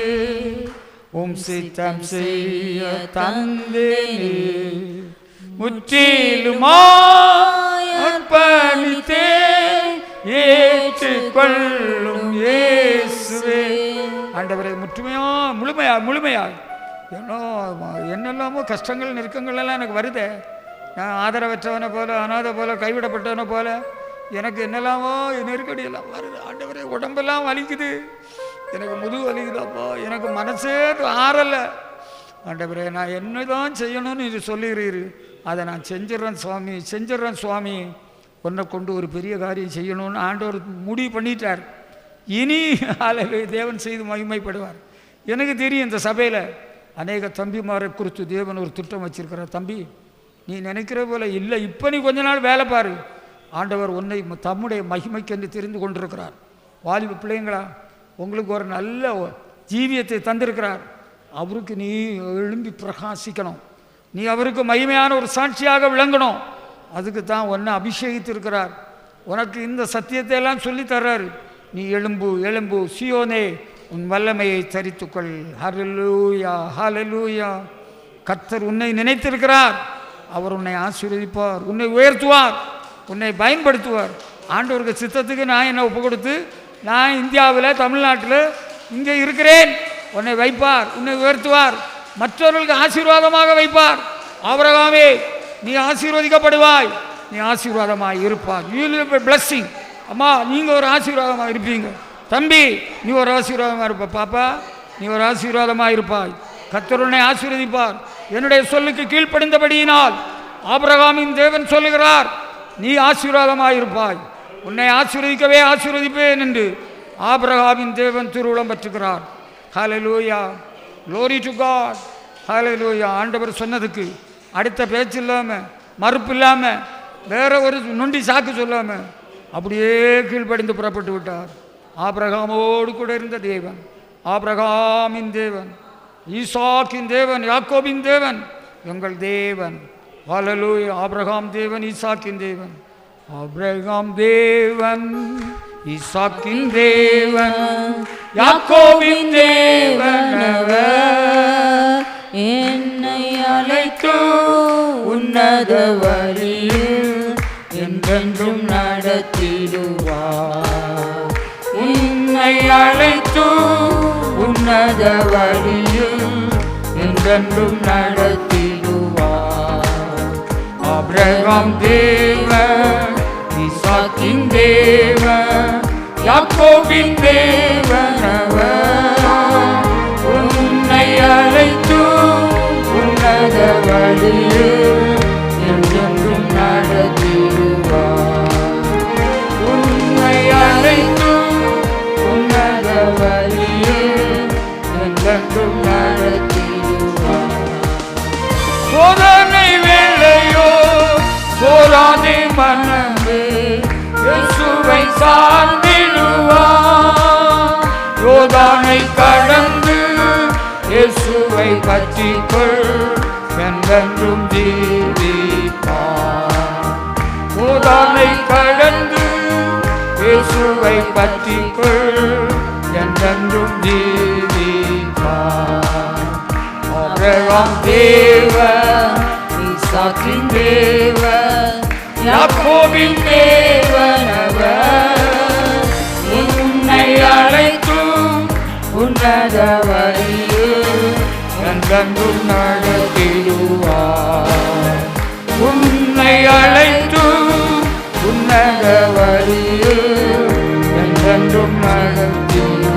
உம் சித்தம் செய்ய தந்தேனே, முற்றிலுமாய் அர்ப்பணித்தேன், ஏற்றுக்கொள்ளும் இயேசுவே. ஆண்டவரே, முழுமையா என்னெல்லாமோ கஷ்டங்கள் நெருக்கங்கள் எல்லாம் எனக்கு வருதே. நான் ஆதரவற்றவனை போல, அனாதை போல, கைவிடப்பட்டவனை போல எனக்கு என்னெல்லாமோ நெருக்கடி எல்லாம் வருது. ஆண்டவரே, உடம்பெல்லாம் வலிக்குது, எனக்கு முதுகு வலிக்குதாப்பா, எனக்கு மனசே ஆறலை. ஆண்டவரே, நான் என்ன தான் செய்யணும்னு இது சொல்லிடுறீரு, அதை நான் செஞ்சிடறேன் சுவாமி. உன்னை கொண்டு ஒரு பெரிய காரியம் செய்யணும்னு ஆண்டவர் முடிவு பண்ணிட்டார். இனி தேவன் செய்து மகிமைப்படுவார். எனக்கு தெரியும், இந்த சபையில் அநேக தம்பிமாரை குறித்து தேவன் ஒரு திட்டம் வச்சிருக்கிறார். தம்பி, நீ நினைக்கிற போல இல்லை, இப்போ நீ கொஞ்ச நாள் வேலை பாரு, ஆண்டவர் உன்னை தம்முடைய மகிமைக்கு என்று தெரிந்து கொண்டிருக்கிறார். வாலிப பிள்ளைங்களா, உங்களுக்கு ஒரு நல்ல ஜீவியத்தை தந்திருக்கிறார். அவருக்கு நீ எழும்பி பிரகாசிக்கணும், நீ அவருக்கு மகிமையான ஒரு சாட்சியாக விளங்கணும். அதுக்கு தான் உன்னை அபிஷேகித்திருக்கிறார். உனக்கு இந்த சத்தியத்தை எல்லாம் சொல்லி தர்றாரு. நீ எழும்பு சீயோனே, உன் வல்லமையை தரித்துக்கொள். ஹல்லேலூயா, ஹல்லேலூயா. கர்த்தர் உன்னை நினைத்திருக்கிறார். அவர் உன்னை ஆசீர்வதிப்பார், உன்னை உயர்த்துவார், உன்னை பயன்படுத்துவார். ஆண்டவருக்கு சித்தத்துக்கு நான் என்ன ஒப்பு கொடுத்து நான் இந்தியாவில், தமிழ்நாட்டில் இங்கே இருக்கிறேன். உன்னை வைப்பார், உன்னை உயர்த்துவார், மற்றவர்களுக்கு ஆசீர்வாதமாக வைப்பார். ஆபிரகாமே, நீ ஆசீர்வதிக்கப்படுவாய், நீ ஆசீர்வாதமாக இருப்பாய். You will be blessing. அம்மா, நீங்கள் ஒரு ஆசீர்வாதமாக இருப்பீங்க. தம்பி, நீ ஒரு ஆசீர்வாதமாக இருப்ப. பாப்பா, நீ ஒரு ஆசீர்வாதமாக இருப்பாய். கர்த்தர் உன்னை ஆசீர்வதிப்பார். என்னுடைய சொல்லுக்கு கீழ்ப்படிந்தபடியினால் ஆபிரகாமின் தேவன் சொல்லுகிறார், நீ ஆசீர்வாதமாக இருப்பாய். உன்னை ஆசீர்வதிக்கவே ஆசீர்வதிப்பேன் என்று ஆபிரகாமின் தேவன் திருவுளம் பற்றுகிறார். ஹல்லேலூயா, glory to God. ஹல்லேலூயா. ஆண்டவர் சொன்னதுக்கு அடுத்த பேச்சு இல்லாமல், மறுப்பு இல்லாமல், வேற ஒரு நொண்டி சாக்கு சொல்லாமல் அப்படியே கீழ்ப்படிந்து புறப்பட்டு விட்டார். ஆபிரகாமோடு கூட இருந்த தேவன், ஆபிரகாமின் தேவன், ஈசாக்கின் தேவன், யாக்கோபின் தேவன், எங்கள் தேவன். ஹல்லேலூயா. ஆபிரகாம் தேவன், ஈசாக்கின் தேவன். ஆபிரகாம் தேவன், ஈசாக்கின் தேவன், யாக்கோபின் தேவன் அவர். என்னை அழைத்து உன்னத வழியில் என்றென்றும் நடத்திடுவார். உன்னை அழைத்து உன்னத வழியில் என்றென்றும் நடத்திடுவார். ஆபிரகாம் தேவன், ஈசாக்கின் தேவன், யாக்கோபின் தேவன் அவர். உன்னை அழைத்து உன்னத வழியில் என்றென்றும் நடத்திடுவார். உன்னை அழைத்து உன்னத வழியில் என்றென்றும் நடத்திடுவார். சோதனை வேளையோ சோராதே மனமே, இயேசுவை சார்ந்திடுவார். யோர்தானை கடந்து இயேசுவை பற்றிக்கொள், என்றென்றும் ஜீவிப்பார். யோர்தானை கடந்து இயேசுவை பற்றிக்கொள், என்றென்றும் ஜீவிப்பார். ஆபிரகாம் தேவன், ஈசாக்கின் தேவன், யாக்கோபின் தேவன் அவர். உன்னை அழைத்து உன்னத வழியில் என்றென்றும் நடத்திடுவார். உன்னை அழைத்து உன்னத வழியில் என்றென்றும் நடத்திடுவார்.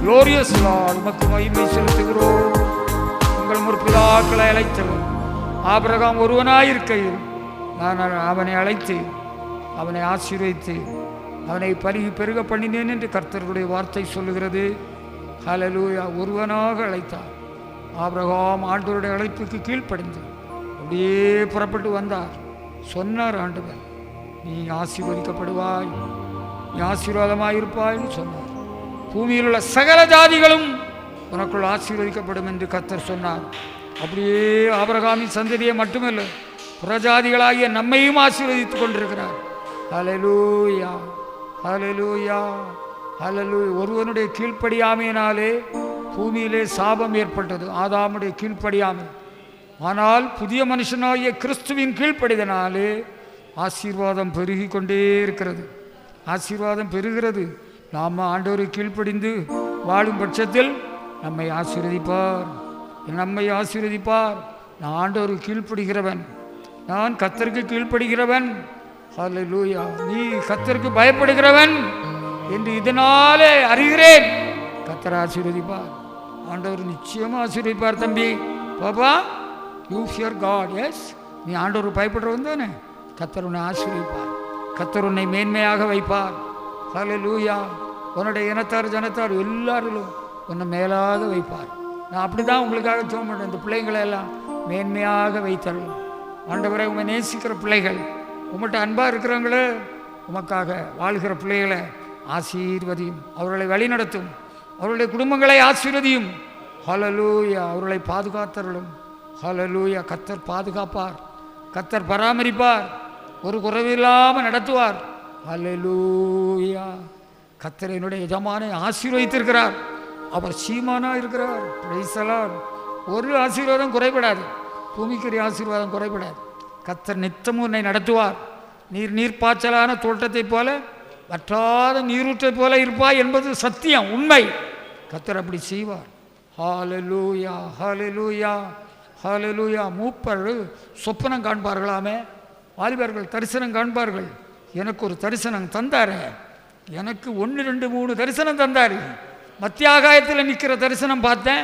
Glorious Lord, உமக்கு மகிமை செலுத்துகிறோம். உங்கள் முற்பிதாக்களை அழைத்தவர் ஆபிரகாம் ஒருவனாயிருக்கையில் நான் அவனை அழைத்து அவனை ஆசீர்வதித்து அவனை பருகி பெருக பண்ணினேன் என்று கர்த்தருடைய வார்த்தை சொல்லுகிறது. ஹல்லேலூயா. ஒருவனாக அழைத்தார். ஆபிரகாம் ஆண்டவருடைய அழைப்புக்கு கீழ்ப்படிந்து அப்படியே புறப்பட்டு வந்தார். சொன்னார் ஆண்டவர், நீ ஆசீர்வதிக்கப்படுவாய், நீ ஆசீர்வாதமாயிருப்பாய்னு சொன்னார். பூமியில் உள்ள சகல ஜாதிகளும் உனக்குள் ஆசீர்வதிக்கப்படும் என்று கர்த்தர் சொன்னார். அப்படியே ஆபிரகாமின் சந்ததியை மட்டுமல்ல, புறஜாதிகளாகிய நம்மையும் ஆசீர்வதித்துக் கொண்டிருக்கிறார். ஹல்லேலூயா, ஹல்லேலூயா, ஹல்லேலூயா. ஒருவனுடைய கீழ்ப்படியாமையினாலே பூமியிலே சாபம் ஏற்பட்டது, ஆதாமுடைய கீழ்ப்படியாமை. ஆனால் புதிய மனுஷனாகிய கிறிஸ்துவின் கீழ்ப்படிதனாலே ஆசீர்வாதம் பெருகி கொண்டே இருக்கிறது. ஆசீர்வாதம் பெறுகிறது. நாம் ஆண்டவரை கீழ்ப்படிந்து வாழும் பட்சத்தில் நம்மை ஆசீர்வதிப்பார், நம்மை ஆசீர்வதிப்பார். நான் ஆண்டவருக்கு கீழ்ப்படுகிறவன், நான் கர்த்தருக்கு கீழ்ப்படுகிறவன். ஹல்லேலூயா. நீ கர்த்தருக்கு பயப்படுகிறவன் என்று இதனாலே அறிகிறேன். கர்த்தர் ஆசீர்வதிப்பார். ஆண்டவர் நிச்சயமாக ஆசீர்வதிப்பார். தம்பி, பாப்பா, யூ ஃபியர் காட். எஸ், நீ ஆண்டவர் பயப்படுறவன் தானே. கர்த்தர் உன்னை ஆசீர்வதிப்பார். கர்த்தர் உன்னை மேன்மையாக வைப்பார். ஹல்லேலூயா. உன்னுடைய இனத்தார் ஜனத்தார் எல்லாரிலும் உன்னை மேலாக வைப்பார். நான் அப்படி தான் உங்களுக்காக ஜெபம் பண்ணுறேன். இந்த பிள்ளைங்களை எல்லாம் மேன்மையாக வைத்தரலாம். ஆண்டவரை உண்மை நேசிக்கிற பிள்ளைகள், உங்கள்கிட்ட அன்பாக இருக்கிறவங்களே, உமக்காக வாழ்கிற பிள்ளைகளை ஆசீர்வதியும், அவர்களை வழிநடத்தும், அவர்களுடைய குடும்பங்களை ஆசீர்வதியும். ஹல்லேலூயா. அவர்களை பாதுகாத்தருளும். ஹல்லேலூயா. கர்த்தர் பாதுகாப்பார், கர்த்தர் பராமரிப்பார், ஒரு குறைவில்லாமல் நடத்துவார். ஹல்லேலூயா. கர்த்தர் என்னுடைய எஜமானை ஆசீர்வதித்திருக்கிறார். அவர் சீமானாக இருக்கிறார். Price the Lord. ஒரு ஆசீர்வாதம் குறைபடாது, பூமிக்குரிய ஆசீர்வாதம் குறைபடாது. கர்த்தர் நித்தமும் உன்னை நடத்துவார். நீர்ப்பாய்ச்சலான தோட்டத்தை போல, வற்றாத நீரூற்றை போல இருப்பாய் என்பது சத்தியம், உண்மை. கர்த்தர் அப்படி செய்வார். ஹல்லேலூயா, ஹல்லேலூயா, ஹல்லேலூயா. மூப்பர் சொப்பனம் காண்பார்களாமே, வாலிபர்கள் தரிசனம் காண்பார்கள். எனக்கு ஒரு தரிசனம் தந்தார், எனக்கு 1 2 3 தரிசனம் தந்தார். மத்திய ஆகாயத்தில் நிற்கிற தரிசனம் பார்த்தேன்.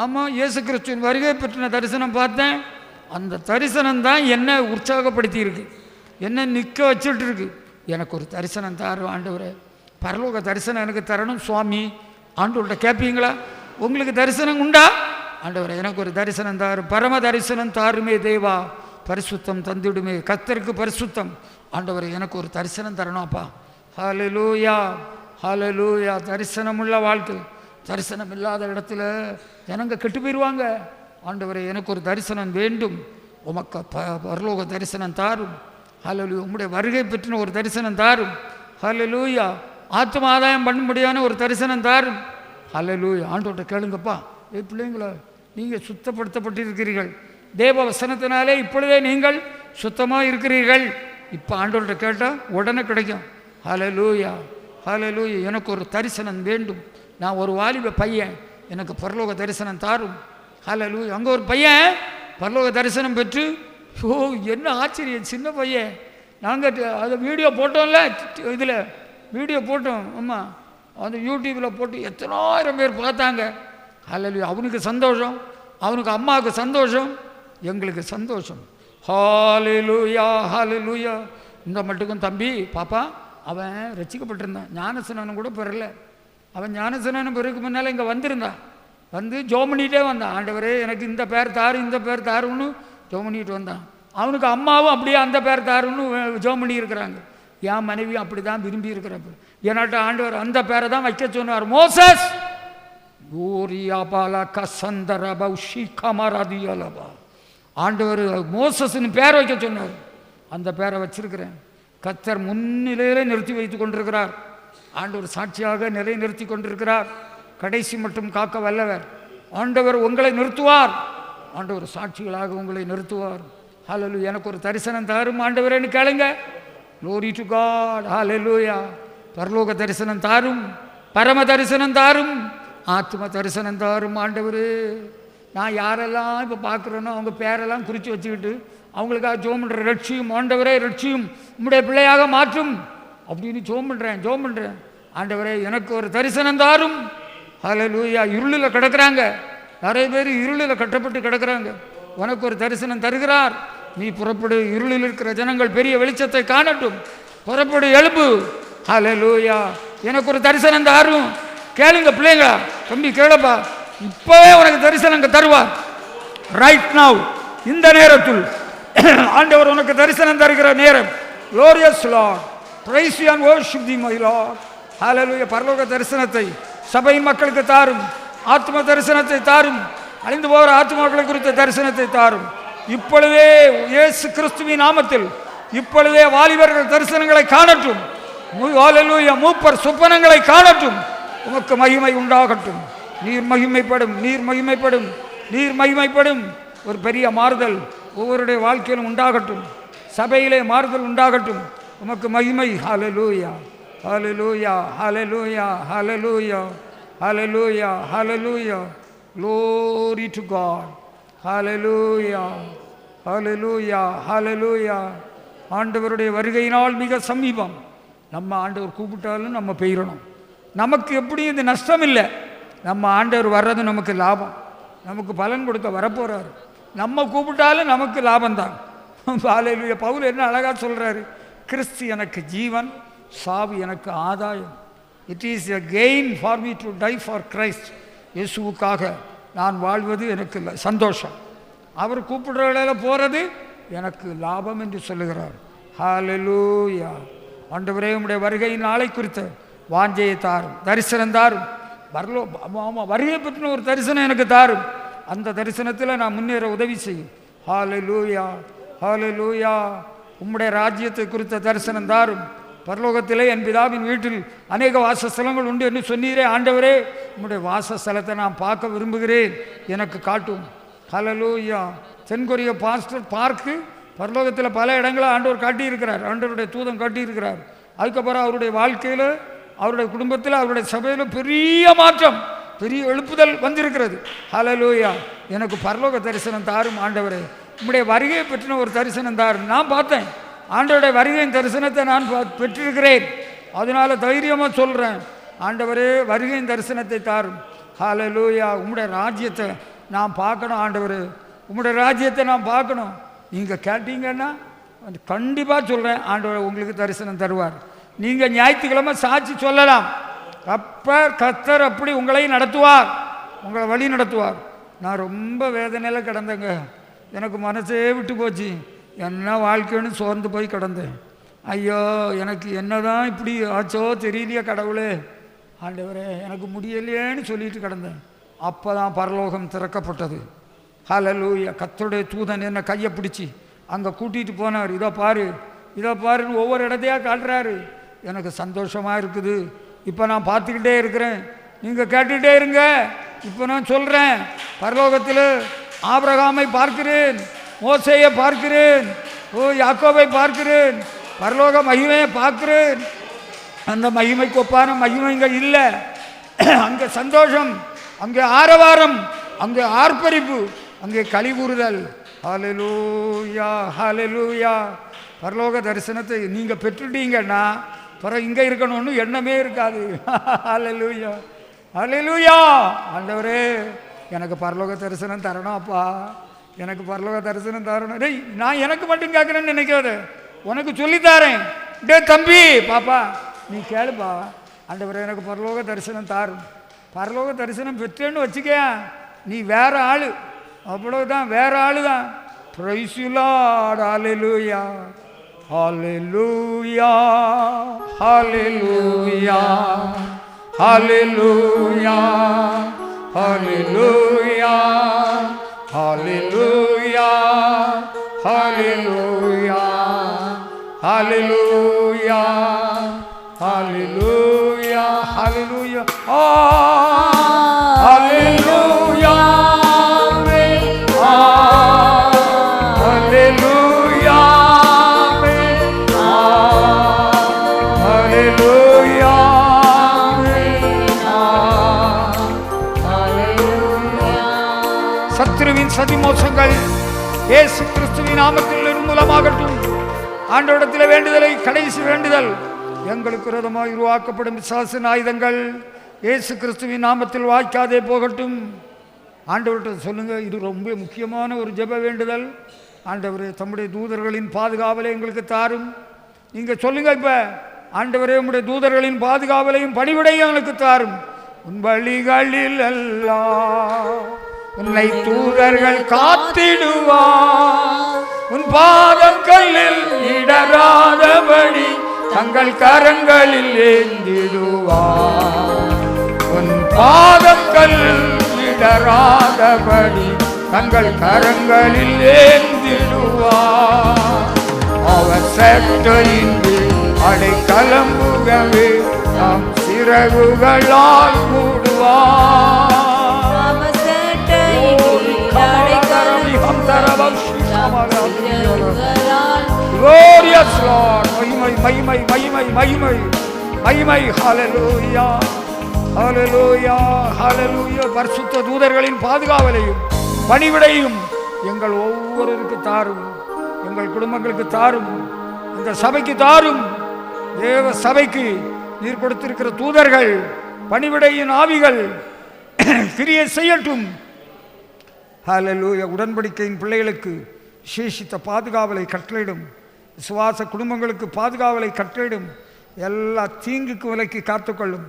ஆமாம், இயேசு கிறிஸ்துவின் வருகை பற்றின தரிசனம் பார்த்தேன். அந்த தரிசனம் தான் என்னை உற்சாகப்படுத்தி இருக்கு, என்னை நிற்க வச்சுட்டு இருக்கு. எனக்கு ஒரு தரிசனம் தாரும் ஆண்டவரே, பரலோக தரிசனம் எனக்கு தரணும் சுவாமி. ஆண்டவர்கிட்ட கேட்பீங்களா? உங்களுக்கு தரிசனம் உண்டா? ஆண்டவரே எனக்கு ஒரு தரிசனம் தாரும், பரம தரிசனம் தாருமே தேவா, பரிசுத்தம் தந்திடுமே, கர்த்தருக்கு பரிசுத்தம். ஆண்டவரே எனக்கு ஒரு தரிசனம் தரணும் அப்பா. ஹல்லேலூயா, ஹல்லேலூயா. தரிசனமுள்ள வாழ்க்கை. தரிசனம் இல்லாத இடத்துல ஜனங்க கெட்டு போயிடுவாங்க. ஆண்டவரே எனக்கு ஒரு தரிசனம் வேண்டும், உமக்கு பரலோக தரிசனம் தாரும். ஹல்லேலூயா. உம்முடைய வருகை பற்றின ஒரு தரிசனம் தாரும். ஹல்லேலூயா. ஆத்ம ஆதாயம் பண்ணும்படியான ஒரு தரிசனம் தாரும். ஹல்லேலூயா. ஆண்டவர்கிட்ட கேளுங்கப்பா. பிள்ளைங்களா, நீங்கள் சுத்தப்படுத்தப்பட்டிருக்கிறீர்கள் தேவ வசனத்தினாலே. இப்பொழுதே நீங்கள் சுத்தமாக இருக்கிறீர்கள். இப்போ ஆண்டவர்கிட்ட கேட்டால் உடனே கிடைக்கும். ஹல்லேலூயா, ஹல்லேலூயா. எனக்கு ஒரு தரிசனம் வேண்டும். நான் ஒரு வாலிப பையன், எனக்கு பரலோக தரிசனம் தாரும். ஹல்லேலூயா. அங்கே ஒரு பையன் பரலோக தரிசனம் பெற்று, ஓ என்ன ஆச்சரியம், சின்ன பையன். நாங்கள் அதை வீடியோ போட்டோம்ல, இதில் வீடியோ போட்டோம். ஆமாம், அந்த யூடியூப்பில் போட்டு எத்தனாயிரம் பேர் பார்த்தாங்க. ஹல்லேலூயா. அவனுக்கு சந்தோஷம், அவனுக்கு அம்மாவுக்கு சந்தோஷம், எங்களுக்கு சந்தோஷம். ஹல்லேலூயா, ஹல்லேலூயா. இந்த மட்டுக்கும் தம்பி பாப்பா அவன் ரட்சிக்கப்பட்டிருந்தான், ஞானஸ்நானம் கூட பெறல. அவன் ஞானஸ்நானம் பெறதுக்கு முன்னால் இங்கே வந்திருந்தான், வந்து ஜெபம் பண்ணிகிட்டே வந்தான். ஆண்டவரே எனக்கு இந்த பேர் தாரு, இந்த பேர் தாருன்னு ஜெபம் பண்ணிட்டு வந்தான். அவனுக்கு அம்மாவும் அப்படியே அந்த பேர் தாருன்னு ஜெபம் பண்ணியிருக்கிறாங்க. என் மனைவி அப்படி தான் விரும்பி இருக்கிறப்ப என்னாட்ட ஆண்டவர் அந்த பேரை தான் வைக்க சொன்னார். மோசஸ் ஆண்டவர் மோசஸ்ன்னு பேர் வைக்க சொன்னார். அந்த பேரை வச்சிருக்கிறேன். கர்த்தர் முன்னிலையிலே நிறுத்தி வைத்து கொண்டிருக்கிறார். ஆண்டவர் சாட்சியாக நிலை நிறுத்தி கொண்டிருக்கிறார். கடைசி மட்டும் காக்க வல்லவர். ஆண்டவர் உங்களை நிறுத்துவார். ஆண்டவர் சாட்சிகளாக உங்களை நிறுத்துவார். ஹல்லேலூயா. எனக்கு ஒரு தரிசனம் தாரும் ஆண்டவரேன்னு கேளுங்க. Glory to God. ஹல்லேலூயா. பரலோக தரிசனம் தாரும், பரம தரிசனம் தாரும், ஆத்ம தரிசனம் தாரும் ஆண்டவர். நான் யாரெல்லாம் இப்போ பார்க்குறேனோ அவங்க பேரெல்லாம் குறித்து வச்சுக்கிட்டு அவங்களுக்காக ஜெபம் பண்ணுறேன். ரட்சியும் ஆண்டவரே, ரட்சியும் உம்முடைய பிள்ளையாக மாற்றும் அப்படின்னு ஜெபம் பண்ணுறேன். ஆண்டவரே எனக்கு ஒரு தரிசனம் தாரும். ஹல்லேலூயா. இருளில் கிடக்கிறாங்க, நிறைய பேர் இருளில் கட்டப்பட்டு கிடக்கிறாங்க. உனக்கு ஒரு தரிசனம் தருகிறார். நீ புறப்படு, இருளில் இருக்கிற ஜனங்கள் பெரிய வெளிச்சத்தை காணட்டும். புறப்படு, எழுப்பு. ஹல்லேலூயா. எனக்கு ஒரு தரிசனம் தாரும். கேளுங்க பிள்ளைங்களா, தம்பி கேளப்பா, இப்பவே உனக்கு தரிசனம் தருவார். ரைட் நவ், இந்த நேரத்தில் ஆண்டவர் உனக்கு தரிசனம் தருகிற நேரம். Glorious Lord, praise you and worship thee my Lord. ஹல்லேலூயா. பரலோக தரிசனத்தை சபையின் மக்களுக்கு தாரும், ஆத்ம தரிசனத்தை தாரும், அழிந்து போகிற ஆத்மாக்களை குறித்த தரிசனத்தை தாரும். இப்பொழுதே இயேசு கிறிஸ்துவின் நாமத்தில் இப்பொழுதே வாலிபர்கள் தரிசனங்களை காணட்டும். ஹல்லேலூயா. மூப்பர் சொப்பனங்களை காணட்டும். உமக்கு மகிமை உண்டாகட்டும். நீர் மகிமைப்படும், நீர் மகிமைப்படும், நீர் மகிமைப்படும். ஒரு பெரிய மாறுதல் ஒவ்வொருடைய வாழ்க்கையிலும் உண்டாகட்டும். சபையிலே மாறுதல் உண்டாகட்டும். உமக்கு மகிமை. ஹல்லேலூயா, hallelujah, hallelujah, hallelujah, hallelujah, hallelujah. Glory to God. Hallelujah, hallelujah, ஹல்லேலூயா. ஆண்டவருடைய வருகையினால் மிக சமீபம். நம்ம ஆண்டவர் கூப்பிட்டாலும் நம்ம பெயரணும். நமக்கு எப்படி இது நஷ்டம் இல்லை. நம்ம ஆண்டவர் வர்றது நமக்கு லாபம். நமக்கு பலன் கொடுக்க வரப்போகிறார். நம்ம கூப்பிட்டாலும் நமக்கு லாபம்தான். ஹல்லேலூயா. பவுல் என்ன அழகாக சொல்கிறாரு, கிறிஸ்து எனக்கு ஜீவன், சாவு எனக்கு ஆதாயம். It is a gain for me to tie for Christ. இயேசுவுக்காக நான் வாழ்வது எனக்கு சந்தோஷம். அவர் கூப்பிடுற வேளையில போகிறது எனக்கு லாபம் என்று சொல்லுகிறார். ஹல்லேலூயா. ஆண்டவரே உம்முடைய வருகை நாளை குறித்த வாஞ்சையை தாரும், தரிசனம் தாரும். வருகை பற்றின ஒரு தரிசனம் எனக்கு தாரும். அந்த தரிசனத்தில் நான் முன்னேற உதவி செய்யும். ஹல்லேலூயா, ஹல்லேலூயா. உம்முடைய ராஜ்யத்தை குறித்த தரிசனம் தாரும். பரலோகத்திலே என் பிதாவின் வீட்டில் அநேக வாசஸ்தலங்கள் உண்டு என்று சொன்னீரே. ஆண்டவரே உம்முடைய வாசஸ்தலத்தை நான் பார்க்க விரும்புகிறேன், எனக்கு காட்டும். ஹல்லேலூயா. தென்கொரிய பாஸ்டர் பார்க்கு பரலோகத்தில் பல இடங்களை ஆண்டவர் காட்டியிருக்கிறார், ஆண்டவருடைய தூதம் காட்டியிருக்கிறார். அதுக்கப்புறம் அவருடைய வாழ்க்கையில், அவருடைய குடும்பத்தில், அவருடைய சபையில் பெரிய மாற்றம், பெரிய எழுப்புதல் வந்திருக்கிறது. ஹல்லேலூயா. எனக்கு பரலோக தரிசனம் தாரும் ஆண்டவரே. உம்முடைய வருகையை பற்றின ஒரு தரிசனம் தாரும். நான் பார்த்தேன் ஆண்டவருடைய வருகையின் தரிசனத்தை நான் பெற்றிருக்கிறேன். அதனால தைரியமாக சொல்கிறேன், ஆண்டவரே வருகையின் தரிசனத்தை தாரும். ஹல்லேலூயா. உம்முடைய ராஜ்யத்தை நான் பார்க்கணும் ஆண்டவரே. உங்களுடைய ராஜ்யத்தை நான் பார்க்கணும். நீங்கள் கேட்டீங்கன்னா கண்டிப்பாக சொல்கிறேன், ஆண்டவர் உங்களுக்கு தரிசனம் தருவார். நீங்கள் ஞாயிற்றுக்கிழமை சாட்சி சொல்லலாம். அப்போ கர்த்தர் அப்படி உங்களை நடத்துவார், உங்களை வழி நடத்துவார். நான் ரொம்ப வேதனையில் கிடந்தேங்க. எனக்கு மனசே விட்டு போச்சு. என்ன வாழ்க்கைன்னு சோர்ந்து போய் கிடந்தேன். ஐயோ, எனக்கு என்னதான் இப்படி ஆச்சோ தெரியலையே கடவுளே, ஆண்டவரே எனக்கு முடியலையேன்னு சொல்லிட்டு கிடந்தேன். அப்போ தான் பரலோகம் திறக்கப்பட்டது. ஹல்லேலூயா. கர்த்தருடைய தூதன் என்னை கையை பிடிச்சி அங்கே கூட்டிகிட்டு போனார். இதோ பாரு, இதோ பாருன்னு ஒவ்வொரு இடத்தையா காட்டுறாரு. எனக்கு சந்தோஷமாக இருக்குது. இப்போ நான் பார்த்துக்கிட்டே இருக்கிறேன், நீங்கள் கேட்டுக்கிட்டே இருங்க. இப்போ நான் சொல்கிறேன், பரலோகத்தில் ஆபிரகாமை பார்க்கிறேன், மோசேயை பார்க்கிறேன், யாக்கோபை பார்க்கிறேன், பரலோக மகிமையை பார்க்கிறேன். அந்த மகிமைக்கு ஒப்பான மகிமை இங்கே இல்லை. அங்கே சந்தோஷம், அங்கே ஆரவாரம், அங்கே ஆர்ப்பரிப்பு, அங்கே களிகூறுதல். ஹல்லேலூயா, ஹல்லேலூயா. பரலோக தரிசனத்தை நீங்கள் பெற்றுட்டீங்கன்னா பிறகு இங்கே இருக்கணும்னு எண்ணமே இருக்காது. ஹல்லேலூயா, ஹல்லேலூயா. ஆண்டவரே எனக்கு பரலோக தரிசனம் தரணும் அப்பா, எனக்கு பரலோக தரிசனம் தரணும். டேய், நான் எனக்கு மட்டும் கேட்குறேன்னு நினைக்காத, உனக்கு சொல்லித்தாரேன். டே தம்பி, பாப்பா நீ கேளுப்பா, ஆண்டவரே எனக்கு பரலோக தரிசனம் தாரும். பரலோக தரிசனம் பெற்றேன்னு வச்சுக்க, நீ வேற ஆளு, அவ்வளவுதான், வேற ஆளு தான். Praise you Lord. Hallelujah, hallelujah, hallelujah, hallelujah, hallelujah, hallelujah, hallelujah, hallelujah, hallelujah, hallelujah, hallelujah, சத்துருவின் சதிமோசங்கள் இயேசு கிறிஸ்துவின் நாமத்தில் நிர்மூலமாகட்டும். ஆண்டவரிடத்தில் வேண்டுதலை, கடைசி வேண்டுதல், எங்களுக்கு விரோதமாக உருவாக்கப்படும் பிசாசின் ஆயுதங்கள் இயேசு கிறிஸ்துவின் நாமத்தில் வாய்க்காதே போகட்டும். ஆண்டவர்கிட்ட சொல்லுங்க, இது ரொம்ப முக்கியமான ஒரு ஜெப வேண்டுதல். ஆண்டவரே தம்முடைய தூதர்களின் பாதுகாவலை எங்களுக்கு தாரும். நீங்க சொல்லுங்க, இப்ப ஆண்டவரே உம்முடைய தூதர்களின் பாதுகாவலையும் பணிவிடையும் எங்களுக்கு தாரும். உன் வழிகளில் எல்லாம் உன்னை தூதர்கள் காத்திடுவார், உன் பாதம் கல்லில் இடராதபடி தங்கள் கரங்களில் ஏந்திடுவார், உன் பாதம் கல்லில் இடராதபடி தங்கள் கரங்களில் ஏந்திடுவார். அவர் சட்டையின் அடைக்கலம்புகவே நாம் சிறகுகளால் மூடுவார். Glorious Lord, மகிமை மகிமை மகிமை மகிமை மகிமை. ஹல்லேலூயா, ஹல்லேலூயா, ஹல்லேலூயா. பரிசுத்த தூதர்களின் பாதுகாவலையும் பணிவிடையும் எங்கள் ஒவ்வொருவருக்கு தாரும், எங்கள் குடும்பங்களுக்கு தாரும், இந்த சபைக்கு தாரும். தேவ சபைக்கு நீர் கொடுத்திருக்கிற தூதர்கள், பணிவிடையின் ஆவிகள் கிரியை செய்யட்டும். ஹல்லேலூயா. உடன்படிக்கையின் பிள்ளைகளுக்கு விசேஷித்த பாதுகாவலை கட்டளையிடும். விசுவாச குடும்பங்களுக்கு பாதுகாவலை கட்டளையிடும். எல்லா தீங்குக்கு விலக்கி காத்துக்கொள்ளும்.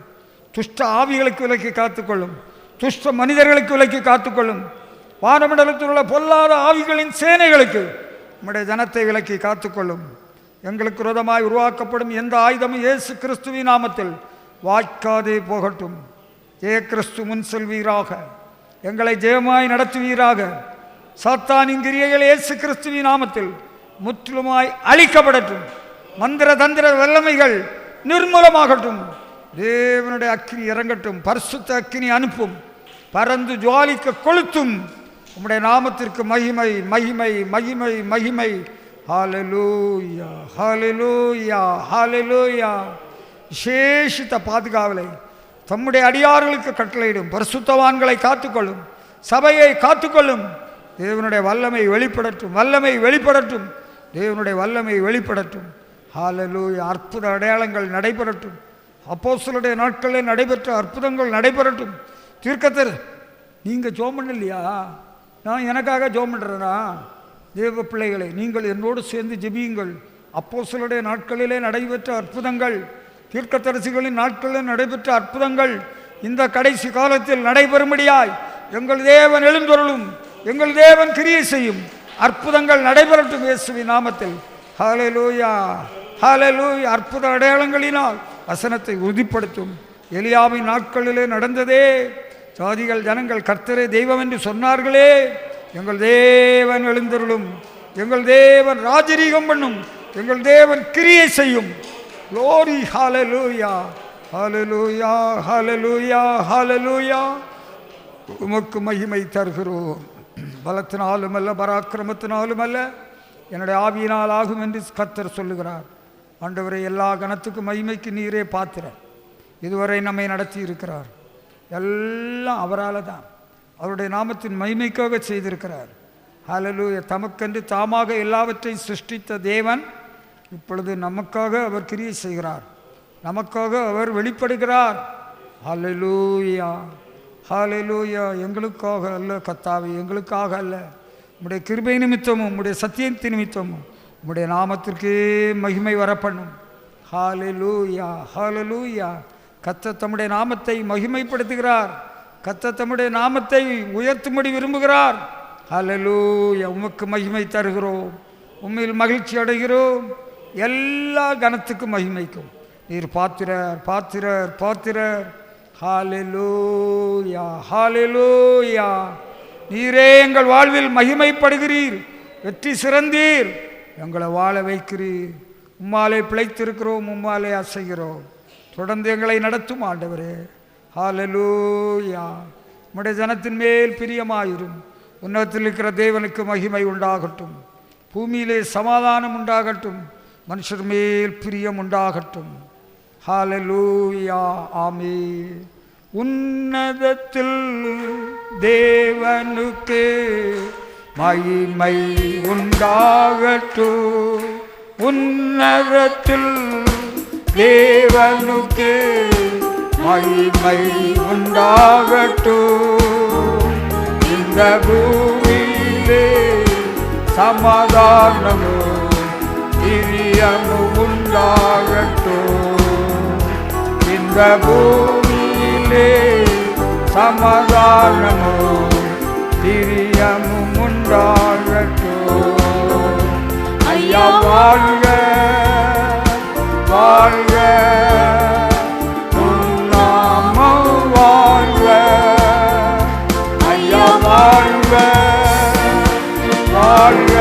துஷ்ட ஆவிகளுக்கு விலக்கி காத்துக்கொள்ளும். துஷ்ட மனிதர்களுக்கு விலக்கி காத்துக்கொள்ளும். வானமண்டலத்தில் உள்ள பொல்லாத ஆவிகளின் சேனைகளுக்கு நம்முடைய ஜனத்தை விலக்கி காத்துக்கொள்ளும். எங்களுக்கு விரோதமாய் உருவாக்கப்படும் எந்த ஆயுதமும் இயேசு கிறிஸ்துவின் நாமத்தில் வாய்க்காதே போகட்டும். ஏ கிறிஸ்து முன் செல்வீராக, எங்களை ஜெயமாய் நடத்துவீராக. சாத்தானின் கிரியைகள் இயேசு கிறிஸ்துவின் நாமத்தில் முற்றிலுமாய் அழிக்கப்படட்டும். மந்திர தந்திர வல்லமைகள் நிர்மூலமாகட்டும். தேவனுடைய அக்கினி இறங்கட்டும். பரிசுத்த அக்கினி அனுப்பும். பறந்து ஜுவாலிக்க கொளுத்தும். உம்முடைய நாமத்திற்கு மகிமை மகிமை மகிமை மகிமை. ஹல்லேலூயா, ஹல்லேலூயா, ஹல்லேலூயா. விசேஷித்த பாதுகாவலை தம்முடைய அடியார்களுக்கு கட்டளையிடும். பரிசுத்தவான்களை காத்துக்கொள்ளும். சபையை காத்துக்கொள்ளும். தேவனுடைய வல்லமை வெளிப்படட்டும், வல்லமை வெளிப்படட்டும், தேவனுடைய வல்லமை வெளிப்படட்டும். ஹல்லேலூயா. அற்புத அடையாளங்கள் நடைபெறட்டும். அப்போஸ்தலருடைய நாட்களில் நடைபெற்ற அற்புதங்கள் நடைபெறட்டும். தீர்க்கதரிசி, நீங்கள் ஜெபம் பண்ணலையா? நான் எனக்காக ஜெபம் பண்ணுறேனா? தேவ பிள்ளைகளை, நீங்கள் என்னோடு சேர்ந்து ஜெபியுங்கள். அப்போஸ்தலருடைய நாட்களிலே நடைபெற்ற அற்புதங்கள், தீர்க்கதரிசிகளின் நாட்களில் நடைபெற்ற அற்புதங்கள் இந்த கடைசி காலத்தில் நடைபெறும்படியாய் எங்கள் தேவன் எழுந்தருளும், எங்கள் தேவன் கிரியை செய்யும். அற்புதங்கள் நடைபெறட்டும் இயேசுவின் நாமத்தில். ஹல்லேலூயா, ஹல்லேலூயா. அற்புத அடையாளங்களினால் வசனத்தை உறுதிப்படுத்தும். எலியாவின் நாட்களிலே நடந்ததே, ஜாதிகள் ஜனங்கள் கர்த்தரே தெய்வம் என்று சொன்னார்களே, எங்கள் தேவன் எழுந்தருளும், எங்கள் தேவன் ராஜரீகம் பண்ணும், எங்கள் தேவன் கிரியை செய்யும். glory, hallelujah, hallelujah, hallelujah, hallelujah. உமக்கு மகிமை தருகிறோம். பலத்தினாலும் அல்ல, பராக்கிரமத்தினாலும் அல்ல, என்னுடைய ஆவியினால் ஆகும் என்று கர்த்தர் சொல்லுகிறார். ஆண்டவரை, எல்லா கணத்துக்கும் மகிமைக்கு நீரே பாத்திரர். இதுவரை நம்மை நடத்தி இருக்கிறார். எல்லாம் அவரால் தான், அவருடைய நாமத்தின் மகிமைக்காக செய்திருக்கிறார். ஹல்லேலூயா. தமக்கென்று தாமாக எல்லாவற்றையும் சிருஷ்டித்த தேவன் இப்பொழுது நமக்காக அவர் கிரியை செய்கிறார், நமக்காக அவர் வெளிப்படுகிறார். ஹல்லேலூயா, ஹல்லேலூயா. எங்களுக்காக அல்ல கர்த்தாவே, எங்களுக்காக அல்ல, உம்முடைய கிருபை நிமித்தமும் உம்முடைய சத்தியத்தின் நிமித்தமும் உம்முடைய நாமத்திற்கே மகிமை வரப்பண்ணும். ஹல்லேலூயா, ஹல்லேலூயா. கர்த்தர் தம்முடைய நாமத்தை மகிமைப்படுத்துகிறார், கர்த்தர் தம்முடைய நாமத்தை உயர்த்தும்படி விரும்புகிறார். ஹல்லேலூயா. உமக்கு மகிமை தருகிறோம், உம்மில் மகிழ்ச்சி அடைகிறோம். எல்லா கனத்துக்கும் மகிமைக்கும் நீர் பாத்திரர், பாத்திரர், பாத்திரர். ஹல்லேலூயா, ஹல்லேலூயா. நீரே எங்கள் வாழ்வில் மகிமைப்படுகிறீர், வெற்றி சிறந்தீர், எங்களை வாழ வைக்கிறீர். உம்மாலே பிழைத்திருக்கிறோம், உம்மாலே அசைகிறோம். தொடர்ந்து எங்களை நடத்தும் ஆண்டவரே. ஹல்லேலூயா. உம்முடைய ஜனத்தின் மேல் பிரியமாயிரும். உன்னதத்தில் இருக்கிற தேவனுக்கு மகிமை உண்டாகட்டும், பூமியிலே சமாதானம் உண்டாகட்டும், மனுஷர் மேல் பிரியம் உண்டாகட்டும். ஹல்லேலூயா, ஆமென். உன்னதத்தில் தேவனுக்கு மகிமை உண்டாகட்டும், உன்னதத்தில் தேவனுக்கு மகிமை உண்டாகட்டும். இந்த பூமியிலே சமாதானமும் பிரியமும் உண்டாகட்டும். இந்த பூமியிலே சமாதானமும் பிரியமும் உண்டாகட்டும். ஐயா வாழ்க, வாழ்க, உன் நாமம் வாழ்க. ஐயா வாழ்க, வாழ்க,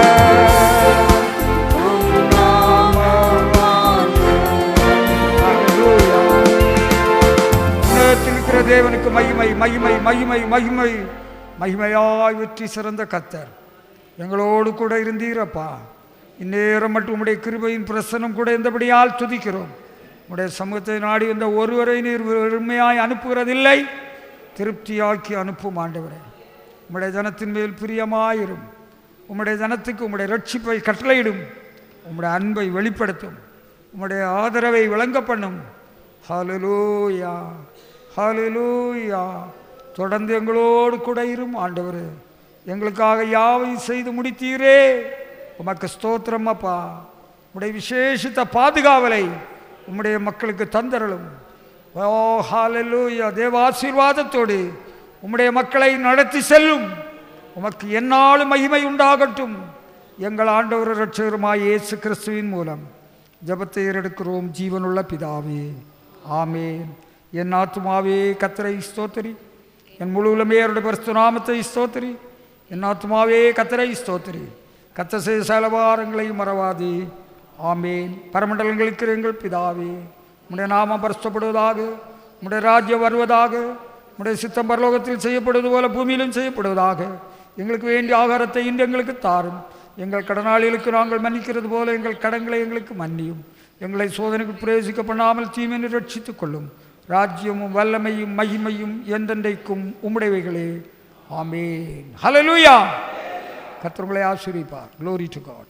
உன் நாமம் வாழ்க. ஹல்லேலூயா. உன்னதத்தில் இருக்கிற தேவனுக்கு மகிமை, மகிமை, மகிமை, மகிமை. மகிமையாய் வெற்றி சிறந்த கர்த்தர் எங்களோடு கூட இருந்தீரப்பா. இந்நேரம் மட்டும் உம்முடைய கிருபையின் பிரசனம் கூட இருந்தபடியால் துதிக்கிறோம். உம்முடைய சமூகத்தை நாடி வந்த ஒருவரை நீர் வெறுமையாய் அனுப்புகிறதில்லை, திருப்தியாக்கி அனுப்பும் ஆண்டவரே. உம்முடைய ஜனத்தின் மேல் பிரியமாயிரும். உம்முடைய ஜனத்துக்கு உம்முடைய ரட்சிப்பை கட்டளையிடும், உம்முடைய அன்பை வெளிப்படுத்தும், உம்முடைய ஆதரவை விளங்க பண்ணும். ஹல்லேலூயா, ஹல்லேலூயா. தொடர்ந்து எங்களோடு கூட இரும் ஆண்டவரே. எங்களுக்காக யாவையும் செய்து முடித்தீரே, உமக்கு ஸ்தோத்திரம் அப்பா. உம்முடைய விசேஷித்த பாதுகாவலை உம்முடைய மக்களுக்கு தந்தரலும். ஓ ஹல்லேலூயா. தேவ ஆசீர்வாதத்தோடு உம்முடைய மக்களை நடத்தி செல்லும். உமக்கு எந்நாளும் மகிமை உண்டாகட்டும். எங்கள் ஆண்டவர் இரட்சகருமாய் இயேசு கிறிஸ்துவின் மூலம் ஜெபத்தை ஏறெடுக்கிறோம் ஜீவனுள்ள பிதாவே, ஆமென். என் ஆத்துமாவே கர்த்தரை ஸ்தோத்திரி, என் முழு உலகமே அவருடைய பரிசுத்த நாமத்தை ஸ்தோத்திரி. என் ஆத்துமாவே கர்த்தரை ஸ்தோத்திரி, கர்த்தர் செய்த சகலபாரங்களையும் மறவாதே, ஆமென். பரமண்டலங்களுக்கு எங்கள் பிதாவே, உம்முடைய நாமம் பரிசுத்தப்படுவதாக, உம்முடைய ராஜ்யம் வருவதாக, உம்முடைய சித்தம் பரலோகத்தில் செய்யப்படுவது போல பூமியிலும் செய்யப்படுவதாக. எங்களுக்கு வேண்டிய ஆகாரத்தை இன்று எங்களுக்கு தாரும். எங்கள் கடனாளிகளுக்கு நாங்கள் மன்னிக்கிறது போல எங்கள் கடன்களை எங்களுக்கு மன்னியும். எங்களை சோதனைக்கு பிரவேசிக்க பண்ணாமல் தீமையை ரட்சித்துக் கொள்ளும். ராஜ்யமும் வல்லமையும் மகிமையும் எந்தெந்தைக்கும் உம்முடையவைகளே, ஆமென். ஹல்லேலூயா. கர்த்தர் உங்களை ஆசீர்வதிப்பார். Glory to God.